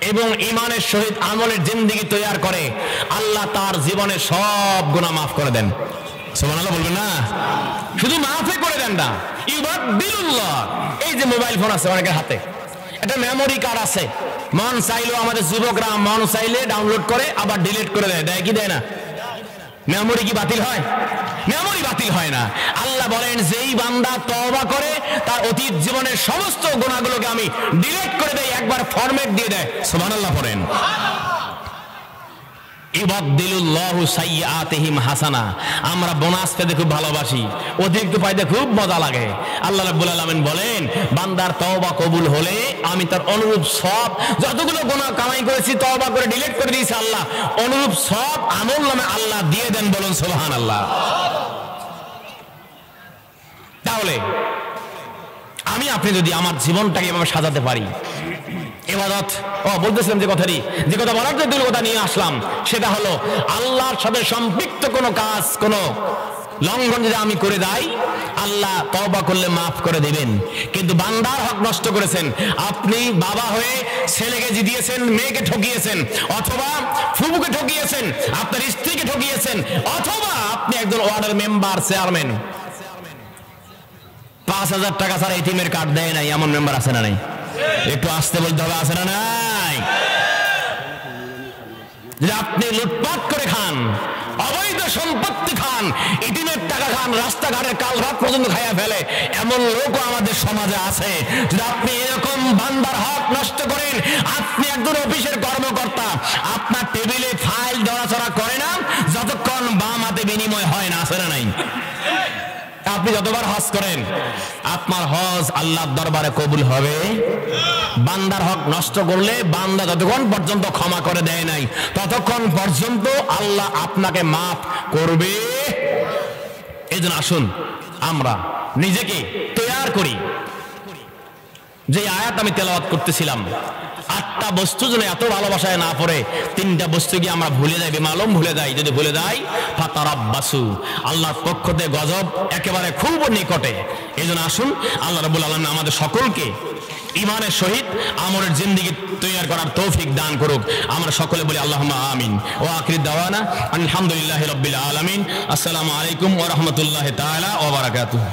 এবং ঈমানের সহিত আমলের জিন্দেগি তৈরি করে, আল্লাহ তার জীবনের সব গুনাহ মাফ করে দেন। সুবহানাল্লাহ বলবেন না? শুধু মাফই করে দেন না, ইউবাদদিলুল্লাহ। এই যে মোবাইল ফোন আছে অনেকের হাতে, এটা মেমোরি কার্ড আছে, মন চাইলেও আমাদের যুবকরা মন চাইলে ডাউনলোড করে আবার ডিলিট করে দেয়। দেয় কি দেয় না? মেমোরি কি বাতিল হয়? মেমোরি বাতিল হয় না। আল্লাহ বলেন, যেই বান্দা তওবা করে তার অতীত জীবনের সমস্ত গুনাহগুলোকে আমি ডিলিট করে দেই, একবার ফরম্যাট দিয়ে দেয়। সুবহানাল্লাহ পড়েন। ইউবাদদিলুল্লাহু সাইয়্যাতিহিম হাসানা। আমরা বোনাস পেতে খুব ভালোবাসি, অতিরিক্ত পাইতে খুব মজা লাগে। আল্লাহ রাব্বুল আলামিন বলেন, বান্দার তওবা কবুল হলে আমি তার অনুরূপ সব, যতগুলো গুনাহ কামাই করেছি তওবা করে ডিলিট করে দিয়েছি আল্লাহ, অনুরূপ সব আমল নামে আল্লাহ দিয়ে দেন। বলুন সুবহানাল্লাহ। তাহলে আমি আপনি যদি আমার জীবনটাকে এভাবে সাজাতে পারি, ইবাদত বলতেছিলাম যে কথা বলার জন্য কথা নিয়ে আসলাম, সেটা হলো আল্লাহর সাথে সম্পৃক্ত কোনো কাজ, কোনো লঙ্ঘন যদি আমি করে দেই, আল্লাহ তওবা করলে মাফ করে দিবেন। কিন্তু বান্দার হক নষ্ট করেছেন, আপনি বাবা হয়ে ছেলেকে জিতিয়েছেন, মেয়েকে ঠকিয়েছেন, অথবা ফুফুকে ঠকিয়েছেন, আপনার স্ত্রীকে ঠকিয়েছেন, অথবা আপনি একজন ওয়ার্ডের মেম্বার, চেয়ারম্যান, 5000 টাকা ছাড়া এটিএমের কার্ড দেয় নাই, এমন মেম্বার আছে না নাই? একটু আসতে বলতে হবে, আছে না নাই? যে আপনি লুটপাট করে খান, অবৈধ সম্পত্তি খান, এটিএমের টাকা খান, রাস্তাঘাটের কালভার্ট পর্যন্ত খাইয়া ফেলে, এমন লোকও আমাদের সমাজে আছে। যদি আপনি এরকম বান্দার হক নষ্ট করেন, আপনি একজন অফিসের কর্মকর্তা, আপনার টেবিলে ফাইল ধরাছড়া করে না যতক্ষণ বাম হাতে বিনিময় হয় না, আছে না নাই? আপনি যতবার হজ করেন আপনার হজ আল্লাহর দরবারে কবুল হবে। বান্দার হক নষ্ট করলে বান্দা যতক্ষণ পর্যন্ত ক্ষমা করে দেয় নাই ততক্ষণ পর্যন্ত আল্লাহ আপনাকে মাফ করবে। এই জন্য আসুন আমরা নিজেকে তৈয়ার করি। যে আয়াত আমি তেলাওয়াত করতেছিলাম, 8টা বস্তু যেন এত ভালোবাসায় না পড়ে 3টা বস্তু কি আমরা ভুলে যাই, বেমালুম ভুলে যাই। যদি ভুলে যাই, ফাতারাব্বাসু, আল্লাহর পক্ষ থেকে গজব একেবারে খুব নিকটে। এই জন্য আসুন আল্লাহ রাব্বুল আলামিন আমাদের সকলকে ঈমানের সহিত আমলের জিন্দেগি তৈরি করার তৌফিক দান করুক। আমরা সকলে বলি আল্লাহুম্মা আমিন। ওয়া আখির দাওয়ানা আলহামদুলিল্লাহি রাব্বিল আলামিন। আসসালামু আলাইকুম ওয়া রাহমাতুল্লাহি তাআলা ওয়া বারাকাতুহু।